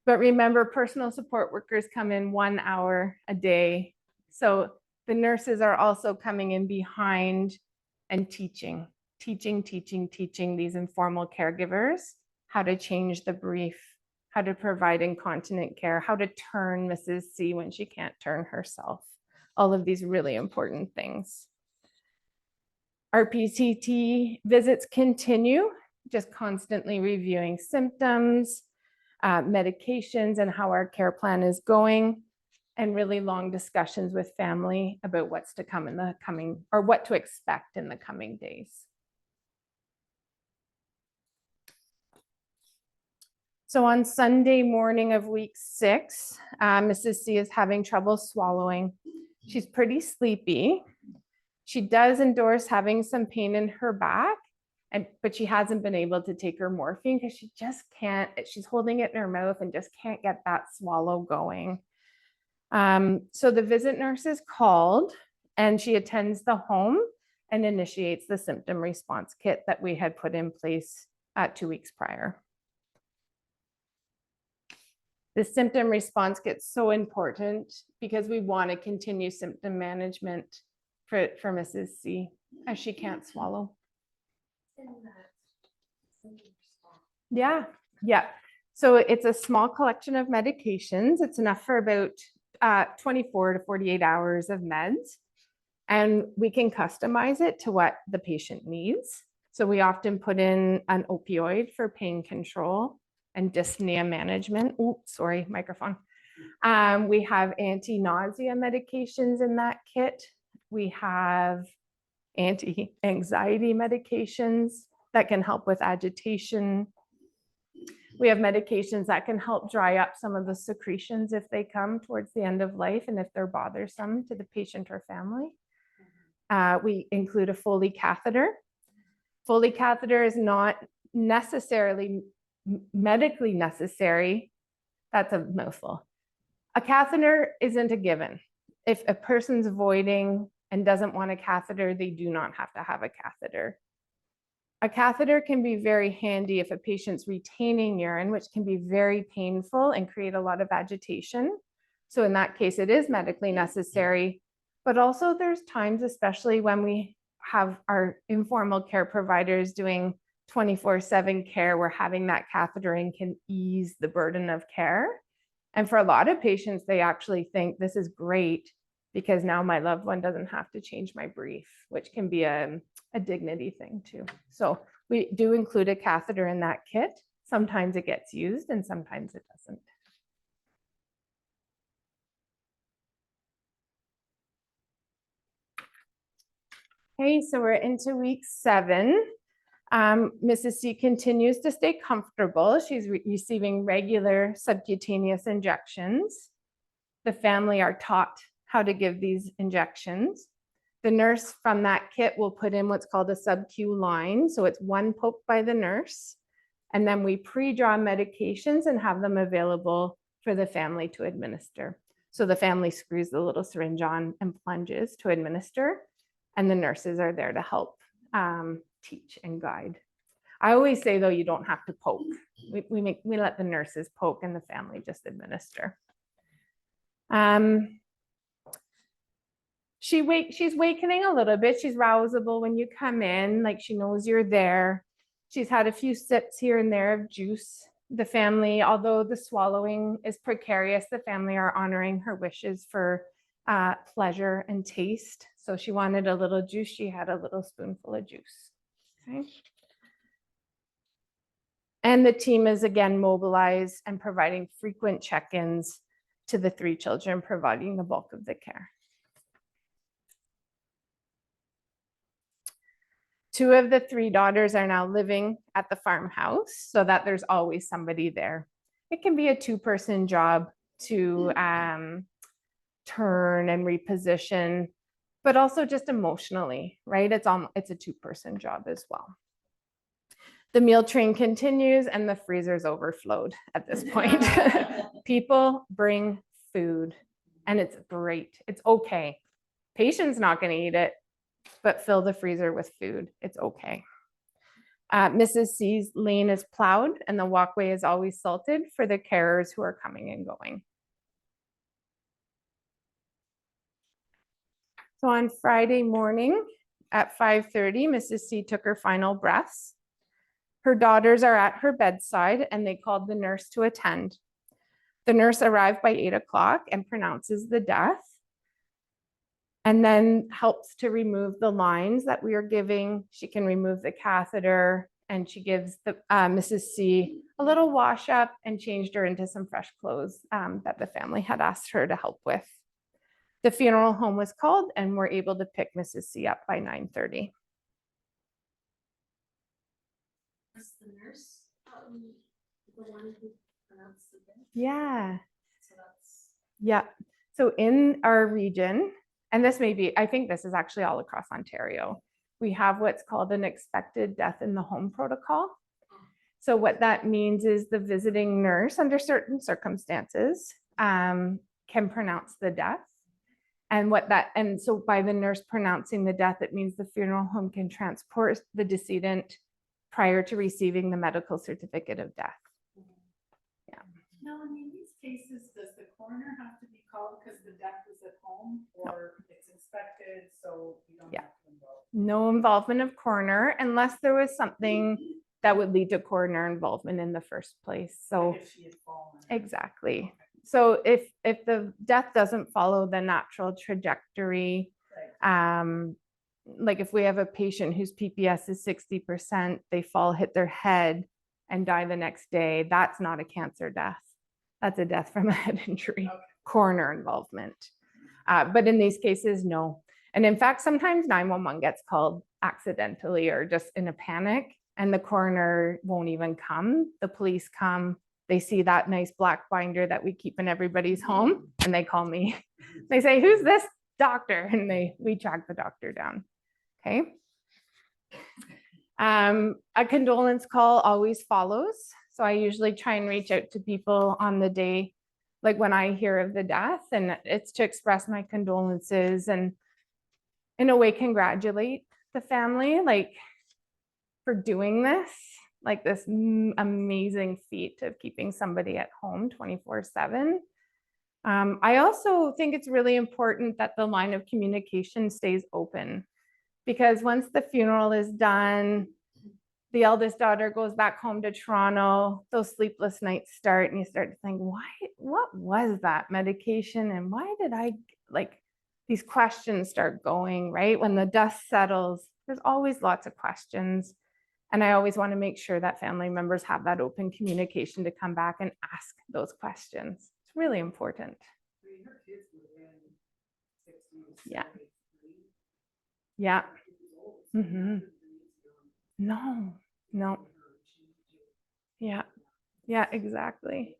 But remember, personal support workers come in 1 hour a day. So the nurses are also coming in behind and teaching these informal caregivers how to change the brief, how to provide incontinent care, how to turn Mrs. C when she can't turn herself. All of these really important things. Our PCT visits continue, just constantly reviewing symptoms, medications, and how our care plan is going, and really long discussions with family about what's to come in the coming, or what to expect in the coming days. So on Sunday morning of week 6, Mrs. C is having trouble swallowing. She's pretty sleepy. She does endorse having some pain in her back, but she hasn't been able to take her morphine because she just can't, she's holding it in her mouth and just can't get that swallow going. So the visit nurse is called and she attends the home and initiates the symptom response kit that we had put in place 2 weeks prior. The symptom response kit's so important because we want to continue symptom management for Mrs. C as she can't swallow. Yeah. So it's a small collection of medications. It's enough for about 24 to 48 hours of meds. And we can customize it to what the patient needs. So we often put in an opioid for pain control and dyspnea management. Oops, sorry, microphone. We have anti-nausea medications in that kit. We have anti-anxiety medications that can help with agitation. We have medications that can help dry up some of the secretions if they come towards the end of life and if they're bothersome to the patient or family. We include a Foley catheter. Foley catheter is not necessarily medically necessary. That's a mouthful. A catheter isn't a given. If a person's voiding and doesn't want a catheter, they do not have to have a catheter. A catheter can be very handy if a patient's retaining urine, which can be very painful and create a lot of agitation. So in that case, it is medically necessary. But also there's times, especially when we have our informal care providers doing 24/7 care, where having that catheter in can ease the burden of care. And for a lot of patients, they actually think this is great because now my loved one doesn't have to change my brief, which can be a dignity thing too. So we do include a catheter in that kit. Sometimes it gets used and sometimes it doesn't. Okay, so we're into week 7. Mrs. C continues to stay comfortable. She's receiving regular subcutaneous injections. The family are taught how to give these injections. The nurse from that kit will put in what's called a sub-Q line. So it's one poke by the nurse. And then we pre-draw medications and have them available for the family to administer. So the family screws the little syringe on and plunges to administer. And the nurses are there to help teach and guide. I always say though, you don't have to poke. We let the nurses poke and the family just administer. She's wakening a little bit. She's rousable when you come in, like she knows you're there. She's had a few sips here and there of juice. The family, although the swallowing is precarious, the family are honoring her wishes for pleasure and taste. So she wanted a little juice. She had a little spoonful of juice. Okay. And the team is again mobilized and providing frequent check-ins to the 3 children, providing the bulk of the care. 2 of the 3 daughters are now living at the farmhouse so that there's always somebody there. It can be a 2-person job to turn and reposition, but also just emotionally, right? It's a 2-person job as well. The meal train continues and the freezer's overflowed at this point. People bring food and it's great. It's okay. Patient's not going to eat it, but fill the freezer with food. It's okay. Mrs. C's lane is plowed and the walkway is always salted for the carers who are coming and going. So on Friday morning at 5:30, Mrs. C took her final breaths. Her daughters are at her bedside and they called the nurse to attend. The nurse arrived by 8 o'clock and pronounces the death and then helps to remove the lines that we are giving. She can remove the catheter and she gives the Mrs. C a little wash up and changed her into some fresh clothes that the family had asked her to help with. The funeral home was called and we're able to pick Mrs. C up by 9:30. Was the nurse the one who pronounced the death? Yeah. So that's Yeah. So in our region, and this may be, I think this is actually all across Ontario, we have what's called an expected death in the home protocol. So what that means is the visiting nurse, under certain circumstances, can pronounce the death. And so by the nurse pronouncing the death, it means the funeral home can transport the decedent prior to receiving the medical certificate of death. Melanie, in these cases, does the coroner have to be called because the death is at home or it's inspected, so you don't have to involve? No involvement of coroner unless there was something that would lead to coroner involvement in the first place. So Like if she had fallen. exactly. Okay. So if the death doesn't follow the natural trajectory, Right. like if we have a patient whose PPS is 60%, they fall, hit their head and die the next day, that's not a cancer death. That's a death from a head injury, Okay. coroner involvement. But in these cases, no. And in fact, sometimes 911 gets called accidentally or just in a panic and the coroner won't even come. The police come, they see that nice black binder that we keep in everybody's home and they call me. They say, who's this doctor? And we track the doctor down. Okay. A condolence call always follows. So I usually try and reach out to people on the day, like when I hear of the death, and it's to express my condolences and in a way congratulate the family, like for doing this, like this amazing feat of keeping somebody at home 24/7. I also think it's really important that the line of communication stays open, because once the funeral is done, the eldest daughter goes back home to Toronto, those sleepless nights start, and you start to think, what was that medication? And why did these questions start going, right? When the dust settles, there's always lots of questions. And I always want to make sure that family members have that open communication to come back and ask those questions. It's really important. I mean, her kids were in 60s, Yeah. 70s, Yeah. years old. Mhm. No. Yeah. Yeah, exactly.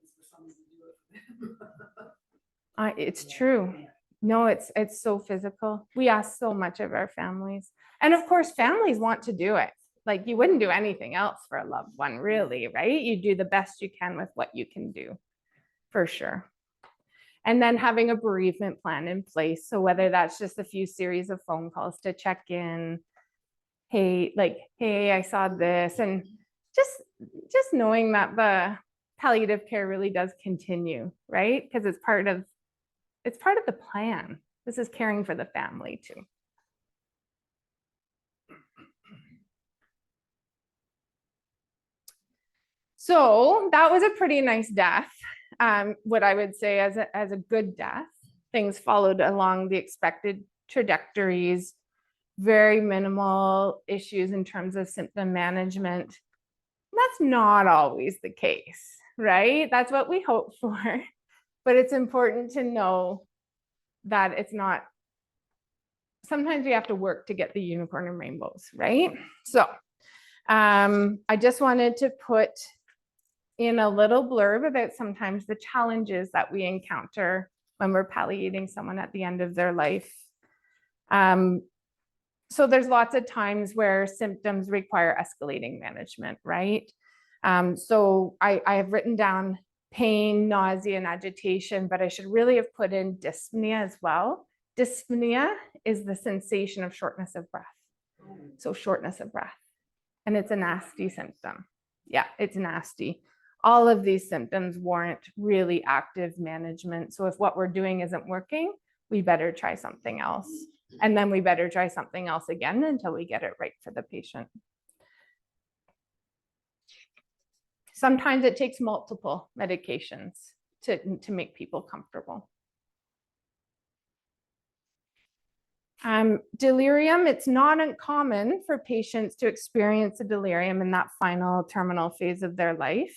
It's true. No, it's so physical. We ask so much of our families. And of course, families want to do it. Like, you wouldn't do anything else for a loved one, really, right? You do the best you can with what you can do, for sure. And then having a bereavement plan in place. So whether that's just a few series of phone calls to check in, hey, I saw this, and just knowing that the palliative care really does continue, right? Because it's part of the plan. This is caring for the family too. So that was a pretty nice death. What I would say as a good death. Things followed along the expected trajectories, very minimal issues in terms of symptom management. That's not always the case, right? That's what we hope for. But it's important to know that it's not. Sometimes we have to work to get the unicorn and rainbows, right? So I just wanted to put in a little blurb about sometimes the challenges that we encounter when we're palliating someone at the end of their life. So there's lots of times where symptoms require escalating management, right? So I have written down pain, nausea, and agitation, but I should really have put in dyspnea as well. Dyspnea is the sensation of shortness of breath. So shortness of breath. And it's a nasty symptom. Yeah, it's nasty. All of these symptoms warrant really active management. So if what we're doing isn't working, we better try something else. And then we better try something else again until we get it right for the patient. Sometimes it takes multiple medications to make people comfortable. Delirium, it's not uncommon for patients to experience a delirium in that final terminal phase of their life.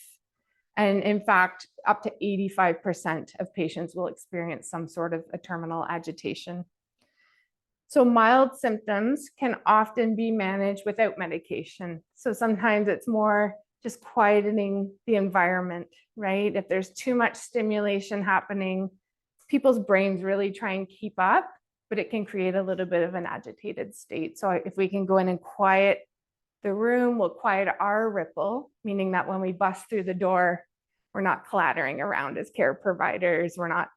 And in fact, up to 85% of patients will experience some sort of a terminal agitation. So mild symptoms can often be managed without medication. So sometimes it's more just quietening the environment, right? If there's too much stimulation happening, people's brains really try and keep up, but it can create a little bit of an agitated state. So if we can go in and quiet the room, we'll quiet our ripple, meaning that when we bust through the door, we're not clattering around as care providers. We're not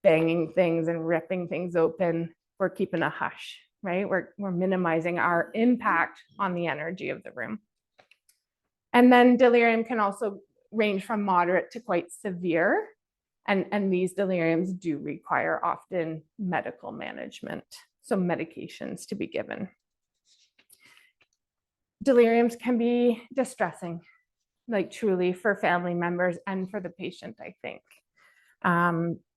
banging things and ripping things open. We're keeping a hush, right? We're minimizing our impact on the energy of the room. And then delirium can also range from moderate to quite severe. And these deliriums do require often medical management, so medications to be given. Deliriums can be distressing, like truly for family members and for the patient, I think.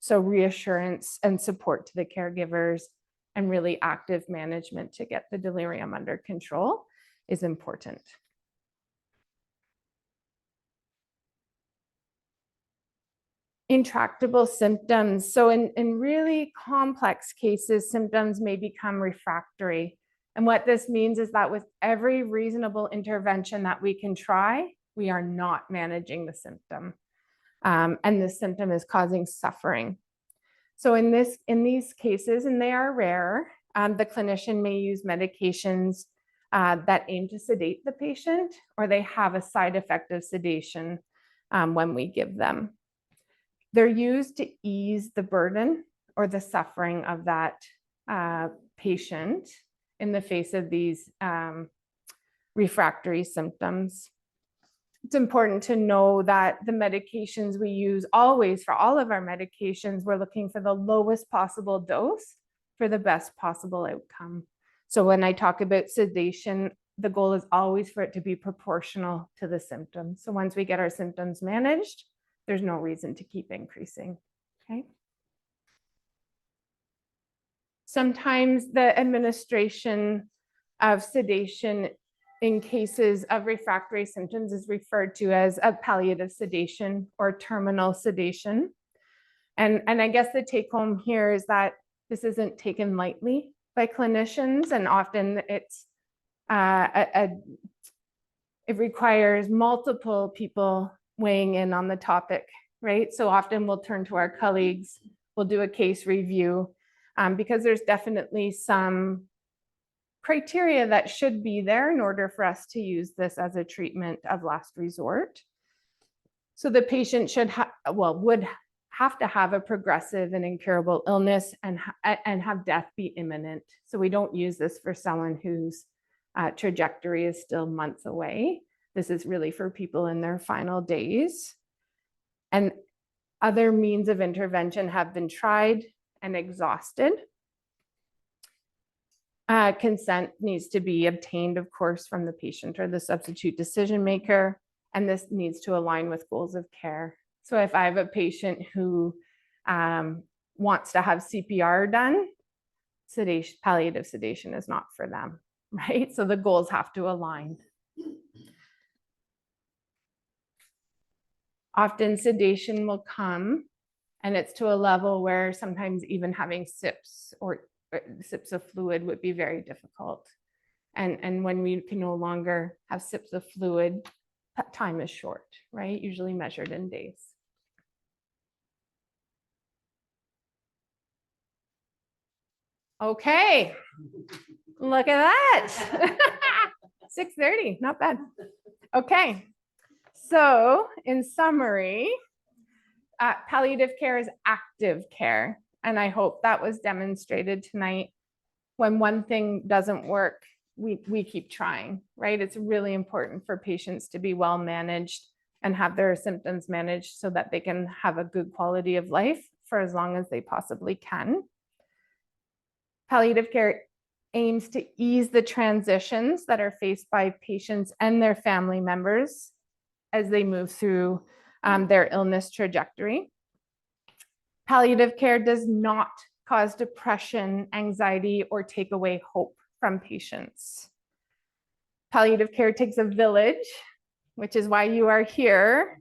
So reassurance and support to the caregivers and really active management to get the delirium under control is important. Intractable symptoms. So in really complex cases, symptoms may become refractory. And what this means is that with every reasonable intervention that we can try, we are not managing the symptom. And the symptom is causing suffering. So in these cases, and they are rare, the clinician may use medications that aim to sedate the patient, or they have a side effect of sedation when we give them. They're used to ease the burden or the suffering of that patient in the face of these refractory symptoms. it's important to know that the medications we use always for all of our medications, we're looking for the lowest possible dose for the best possible outcome. So when I talk about sedation, the goal is always for it to be proportional to the symptoms. So once we get our symptoms managed, there's no reason to keep increasing, okay? Sometimes the administration of sedation in cases of refractory symptoms is referred to as a palliative sedation or terminal sedation. And I guess the take home here is that this isn't taken lightly by clinicians, and often it's it requires multiple people weighing in on the topic, right? So often we'll turn to our colleagues, we'll do a case review, because there's definitely some criteria that should be there in order for us to use this as a treatment of last resort. So the patient would have to have a progressive and incurable illness and have death be imminent. So we don't use this for someone whose trajectory is still months away. This is really for people in their final days. And other means of intervention have been tried and exhausted. Consent needs to be obtained, of course, from the patient or the substitute decision maker, and this needs to align with goals of care. So if I have a patient who wants to have CPR done, palliative sedation is not for them, right? So the goals have to align. Often sedation will come, and it's to a level where sometimes even having sips or sips of fluid would be very difficult. And when we can no longer have sips of fluid, time is short, right? Usually measured in days. Okay, look at that. 6:30, not bad. Okay, so in summary, palliative care is active care. And I hope that was demonstrated tonight. When one thing doesn't work, we keep trying, right? It's really important for patients to be well managed and have their symptoms managed so that they can have a good quality of life for as long as they possibly can. Palliative care aims to ease the transitions that are faced by patients and their family members as they move through their illness trajectory. Palliative care does not cause depression, anxiety, or take away hope from patients. Palliative care takes a village, which is why you are here,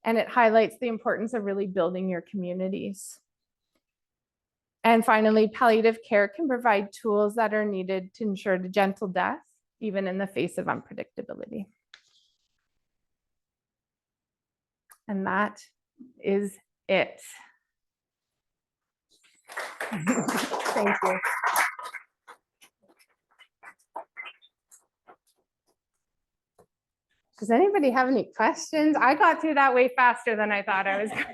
and it highlights the importance of really building your communities. And finally, palliative care can provide tools that are needed to ensure a gentle death, even in the face of unpredictability. And that is it. Thank you. Does anybody have any questions? I got through that way faster than I thought I was going.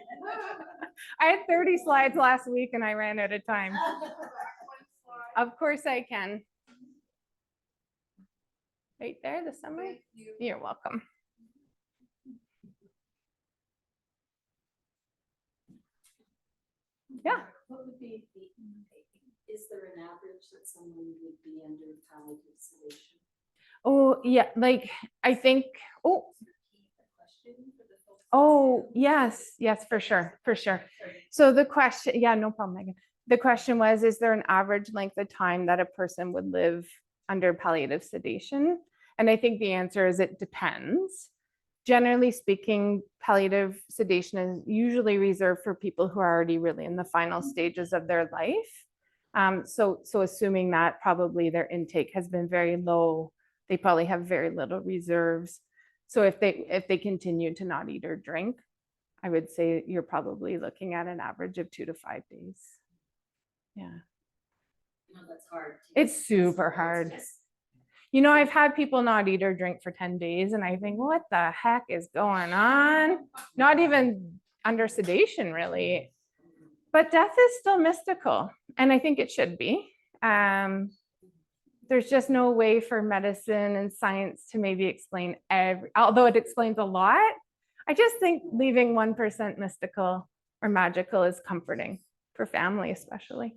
I had 30 slides last week and I ran out of time. Of course I can. Right there, the summary. You're welcome. Yeah. What would be, is there an average that someone would be under palliative sedation? Oh, yeah, like, I think, yes, for sure. So the question, yeah, no problem, Megan. The question was, is there an average length of time that a person would live under palliative sedation? And I think the answer is it depends. Generally speaking, palliative sedation is usually reserved for people who are already really in the final stages of their life. So assuming that probably their intake has been very low, they probably have very little reserves. So if they continue to not eat or drink, I would say you're probably looking at an average of 2 to 5 days. Yeah. No, that's hard. It's super hard. You know, I've had people not eat or drink for 10 days and I think, what the heck is going on? Not even under sedation, really. But death is still mystical, and I think it should be. there's just no way for medicine and science to maybe explain although it explains a lot. I just think leaving 1% mystical or magical is comforting for family, especially.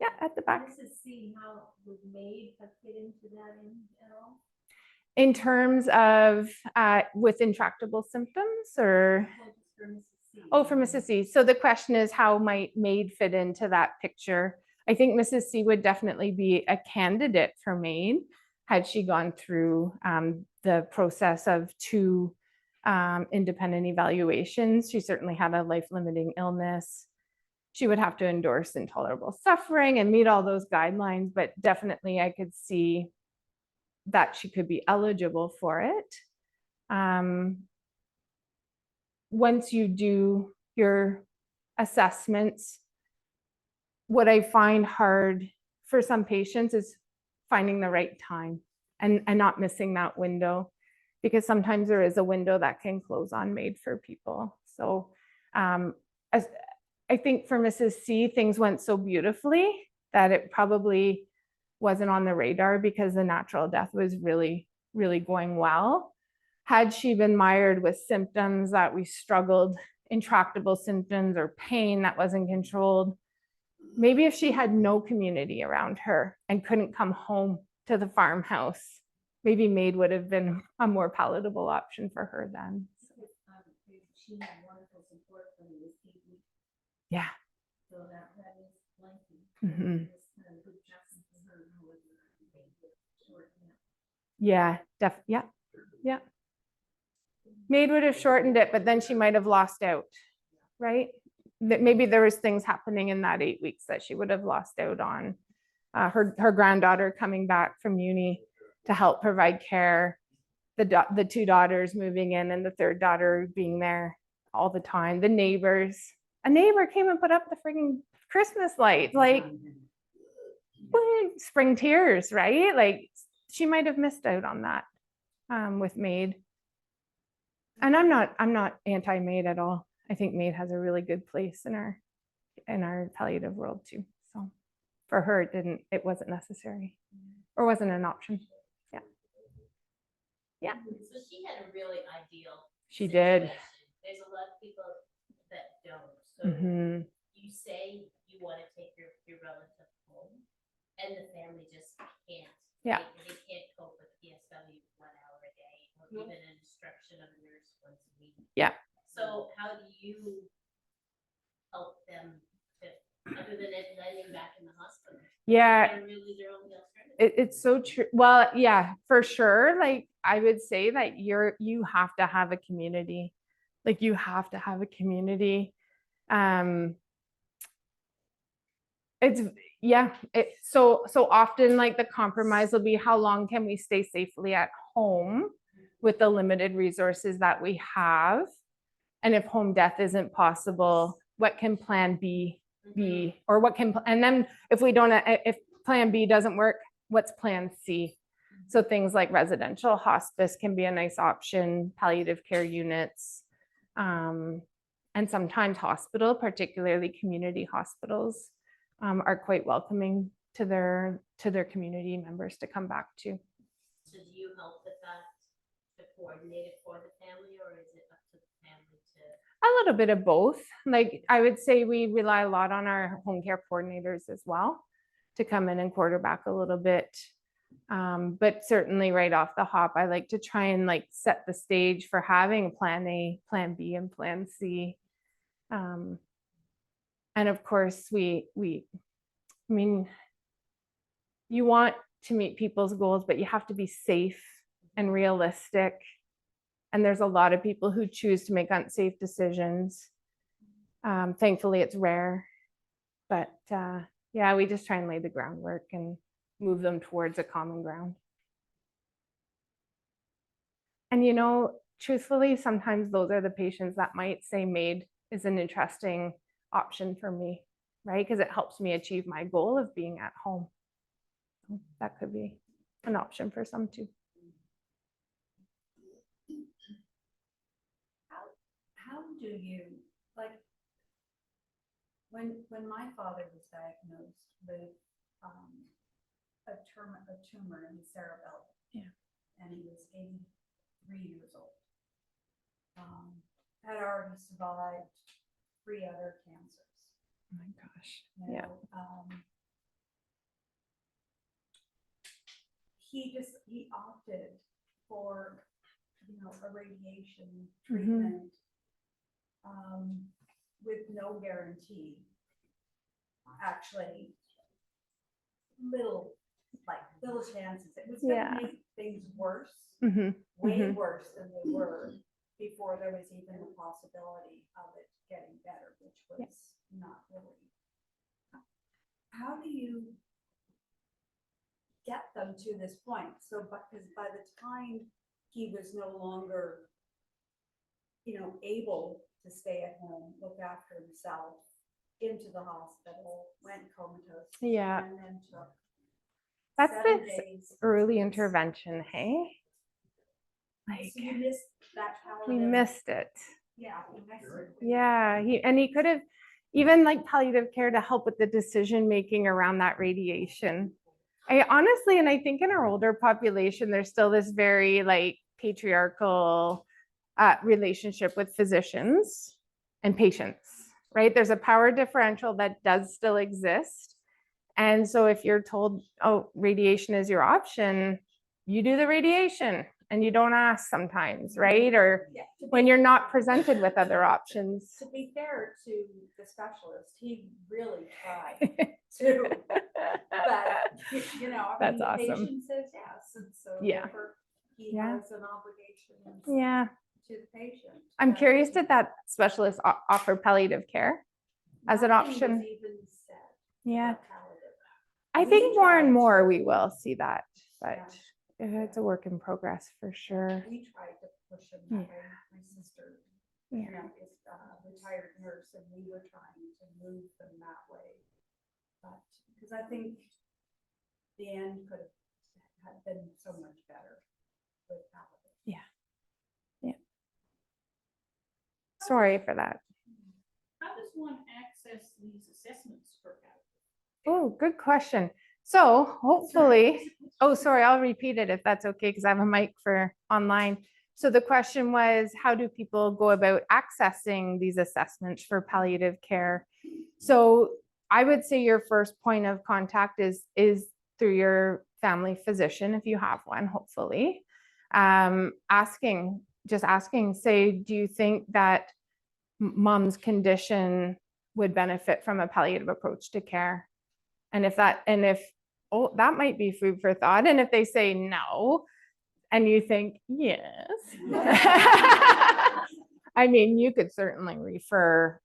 Yeah, at the back. To see how would MAID have fit into that at all? In terms of with intractable symptoms or? Oh, for Mrs. C. So the question is, how might MAID fit into that picture? I think Mrs. C would definitely be a candidate for MAID had she gone through the process of 2 independent evaluations. She certainly had a life-limiting illness. She would have to endorse intolerable suffering and meet all those guidelines, but definitely I could see that she could be eligible for it. Once you do your assessments, what I find hard for some patients is finding the right time and not missing that window, because sometimes there is a window that can close on MAID for people. So as I think for Mrs. C, things went so beautifully that it probably wasn't on the radar because the natural death was really, really going well. Had she been mired with symptoms that we struggled, intractable symptoms or pain that wasn't controlled, maybe if she had no community around her and couldn't come home to the farmhouse, maybe MAID would have been a more palatable option for her then. She had wonderful support from the people. Yeah. So that is lengthy. Mm-hmm. Yeah. MAID would have shortened it, but then she might have lost out, right? That maybe there was things happening in that 8 weeks that she would have lost out on. Her granddaughter coming back from uni to help provide care, the 2 daughters moving in and the 3rd daughter being there all the time, the neighbors. A neighbor came and put up the frigging Christmas lights, like spring tears, right? Like she might have missed out on that with MAID. And I'm not anti-MAID at all. I think MAID has a really good place in our palliative world too. So for her, it wasn't necessary or wasn't an option. Yeah. So she had a really ideal. She did. Situation. There's a lot of people that don't. So you say you want to take your relative home, and the family just can't. Yeah. They can't cope with PSW 1 hour a day, or even an instruction of a nurse once a week. Yeah. So how do you help them to, other than landing back in the hospital? Yeah. They're really their only alternative. It's so true. Well, yeah, for sure. Like I would say that you have to have a community. Like you have to have a community. So often like the compromise will be how long can we stay safely at home with the limited resources that we have? And if home death isn't possible, what can plan B be? Or and then if plan B doesn't work, what's plan C? So things like residential hospice can be a nice option, palliative care units, and sometimes hospital, particularly community hospitals, are quite welcoming to their community members to come back to. So do you help with that to coordinate it for the family, or is it up to the family to? A little bit of both. Like I would say we rely a lot on our home care coordinators as well to come in and quarterback a little bit. But certainly right off the hop, I like to try and like set the stage for having plan A, plan B, and plan C. And of course, I mean, you want to meet people's goals, but you have to be safe and realistic. And there's a lot of people who choose to make unsafe decisions. Thankfully, it's rare. But yeah, we just try and lay the groundwork and move them towards a common ground. And you know, truthfully, sometimes those are the patients that might say MAID is an interesting option for me, right? Because it helps me achieve my goal of being at home. So that could be an option for some too. How do you, like, when my father was diagnosed with a tumor in his cerebellum. Yeah. And he was 83 years old. Had already survived 3 other cancers. Oh my gosh. You Yeah. know, he opted for, a radiation treatment, with no guarantee. Actually, little chances. It was Yeah. gonna make things worse, Mm-hmm. way worse than they were before there was even the possibility of it getting better, which was not really. How do you get them to this point? So, because by the time he was no longer, able to stay at home, look after himself, into the hospital, went comatose. Yeah. And then took That's 7 this days. early intervention, hey? Like, So you missed that we palliative. missed it. Yeah, you missed it. Yeah, he could have even like palliative care to help with the decision making around that radiation. I honestly, and I think in our older population, there's still this very like patriarchal relationship with physicians and patients, right? There's a power differential that does still exist. And so if you're told, oh, radiation is your option, you do the radiation and you don't ask sometimes, right? Or Yeah, when you're not presented with other options. to be fair to the specialist, he really tried to, but That's the awesome. patient says yes, and so Yeah. therefore he Yeah. has an obligation Yeah. to the patient. I'm But curious, did that specialist offer palliative care as an nothing option? was even said Yeah. about palliative. I We think more and tried more to- we will see that, but Yeah. it's a work in progress for sure. We tried to push him that way. My sister, Yeah. is a retired nurse, and we were trying to move them that way. But because I think the end could have been so much better with palliative. Yeah. Sorry for that. How does one access these assessments for palliative? Oh, good question. So hopefully, oh, sorry, I'll repeat it if that's okay, because I have a mic for online. So the question was, how do people go about accessing these assessments for palliative care? So I would say your first point of contact is through your family physician, if you have one, hopefully. Just asking, say, do you think that mom's condition would benefit from a palliative approach to care? And if that might be food for thought. And if they say no, and you think, yes, I mean, you could certainly refer.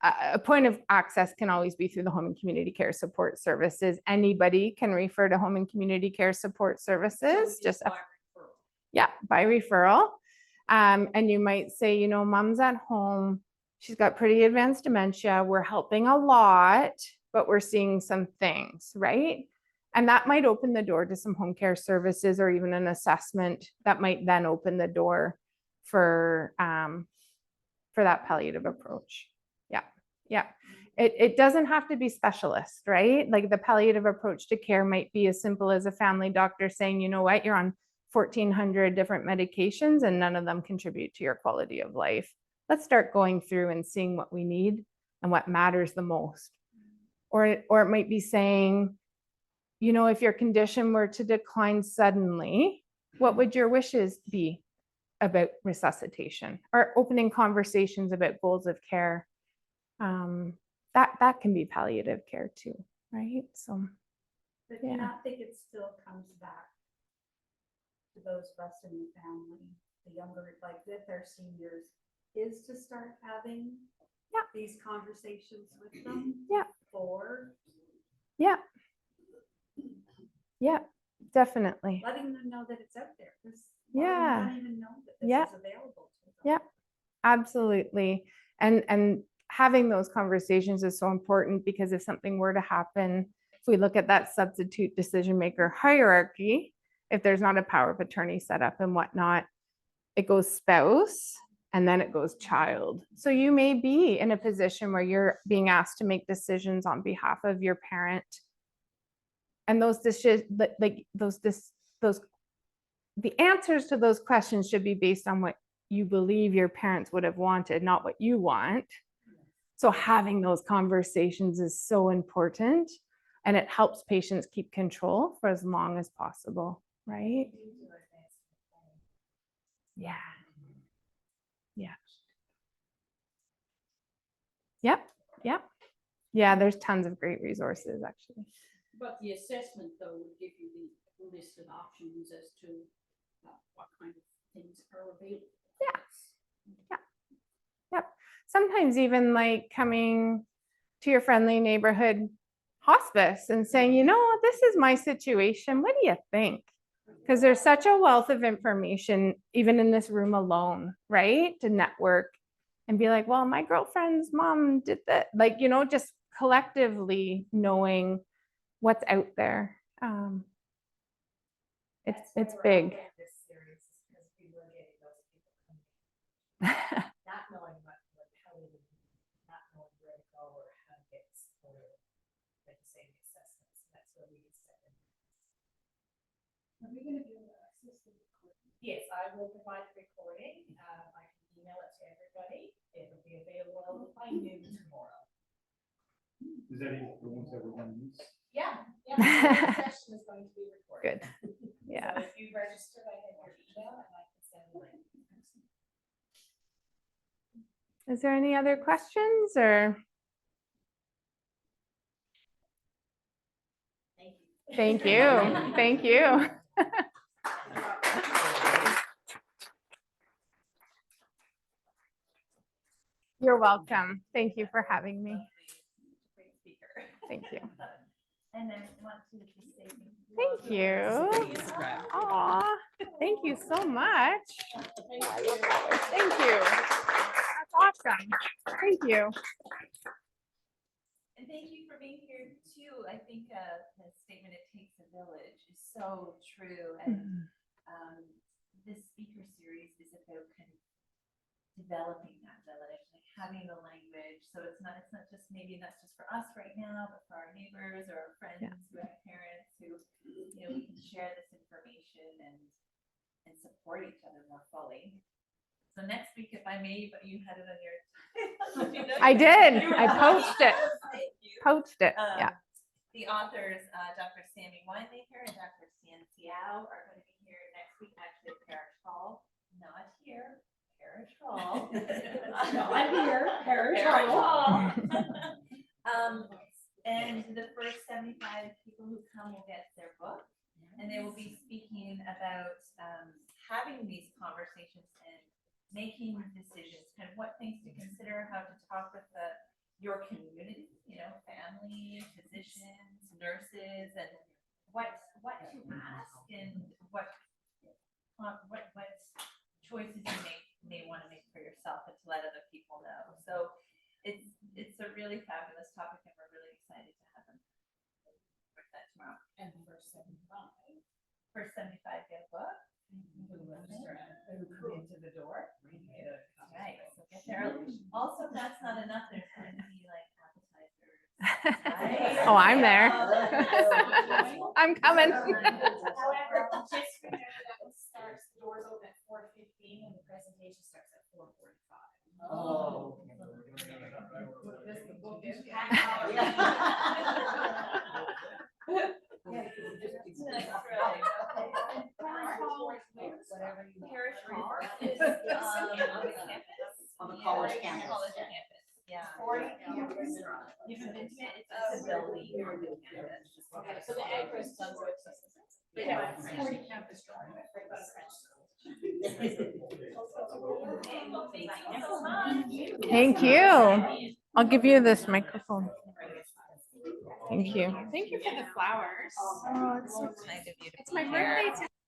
A point of access can always be through the home and community care support services. Anybody can refer to home and community care support services, just by referral. And you might say, mom's at home, she's got pretty advanced dementia, we're helping a lot, but we're seeing some things, right? And that might open the door to some home care services or even an assessment that might then open the door for that palliative approach. Yeah. It doesn't have to be specialist, right? Like the palliative approach to care might be as simple as a family doctor saying, you know what, you're on 1,400 different medications and none of them contribute to your quality of life. Let's start going through and seeing what we need and what matters the most. Or it might be saying, if your condition were to decline suddenly, what would your wishes be about resuscitation? Or opening conversations about goals of care. That can be palliative care too, right? So, But do you not think it still comes back to those of us in the family, the younger, like with their seniors, is to start having these conversations with them? Before? Yeah, definitely. Letting them know that it's out there. Yeah. Don't even know that this is available to them. Yeah, absolutely. And having those conversations is so important, because if something were to happen, if we look at that substitute decision maker hierarchy, if there's not a power of attorney set up and whatnot, it goes spouse and then it goes child. So you may be in a position where you're being asked to make decisions on behalf of your parent And those the answers to those questions should be based on what you believe your parents would have wanted, not what you want. So having those conversations is so important, and it helps patients keep control for as long as possible, right? Yeah. Yeah. Yep. Yep. Yeah, there's tons of great resources actually. But the assessment though would give you the list of options as to what kind of things are available. Yeah. Yep. Sometimes even like coming to your friendly neighborhood hospice and saying, you know, this is my situation. What do you think? Because there's such a wealth of information, even in this room alone, right? To network and be like, well, my girlfriend's mom did that. Like, you know, just collectively knowing what's out there. It's big. Not knowing how to, not knowing where to go or how to get supported, like the same assessments. That's where we get set in. Are we gonna be able to access the recording? Yes, I will provide the recording. I can email it to everybody. It will be available by noon tomorrow. Is that the ones that we're going to use? Yeah, yeah. The session is going to be recorded. Good. Yeah. So if you register, I have your email and I can send the link. Is there any other questions or? Thank you. Thank you. Thank you. You're welcome. Thank you for having me. Great speaker. Thank you. And then want to just say Thank you. Aw, thank you so much. Thank you. That's awesome. Thank you. And thank you for being here too. I think the statement, "It takes a village," is so true. And this speaker series is about kind of developing that village, like having the language. So it's not just maybe not just for us right now, but for our neighbors or our friends who have parents who, you know, we can share this information and support each other more fully. So next week, if I may, but you had it on your. I did. I poached it. Thank you. Poached it. Yeah. The authors, Dr. Sammy Winemaker and Dr. Spencely are going to be here next week. Actually, Parish Hall, not here. Parish Hall. Not here, Parish Hall. And the first 75 people who come will get their book, and they will be speaking about having these conversations and making decisions, kind of what things to consider, how to talk with your community, you know, family, physicians, nurses, and what to ask and what choices you may want to make for yourself and to let other people know. So it's a really fabulous topic, and we're really excited to have them with that tomorrow. And the first 75. First 75 get a book. Who come into the door. Right, so get there. Also, if that's not enough, there's going to be like appetizers. Oh, I'm there. I'm coming. However, just remember that it starts, the doors open at 4:15 and the presentation starts at 4:45. Oh. This the book is Parish Hall is on the campus. On the college campus. College campus, yeah. 40 campus. You haven't been to it? It's a building on the campus. So the address does go to. Yeah. 40 campus drive. Okay, well, thank you so much. Thank you. I'll give you this microphone. Thank you. Thank you for the flowers. Oh, it's so kind of you to It's my be here. birthday today.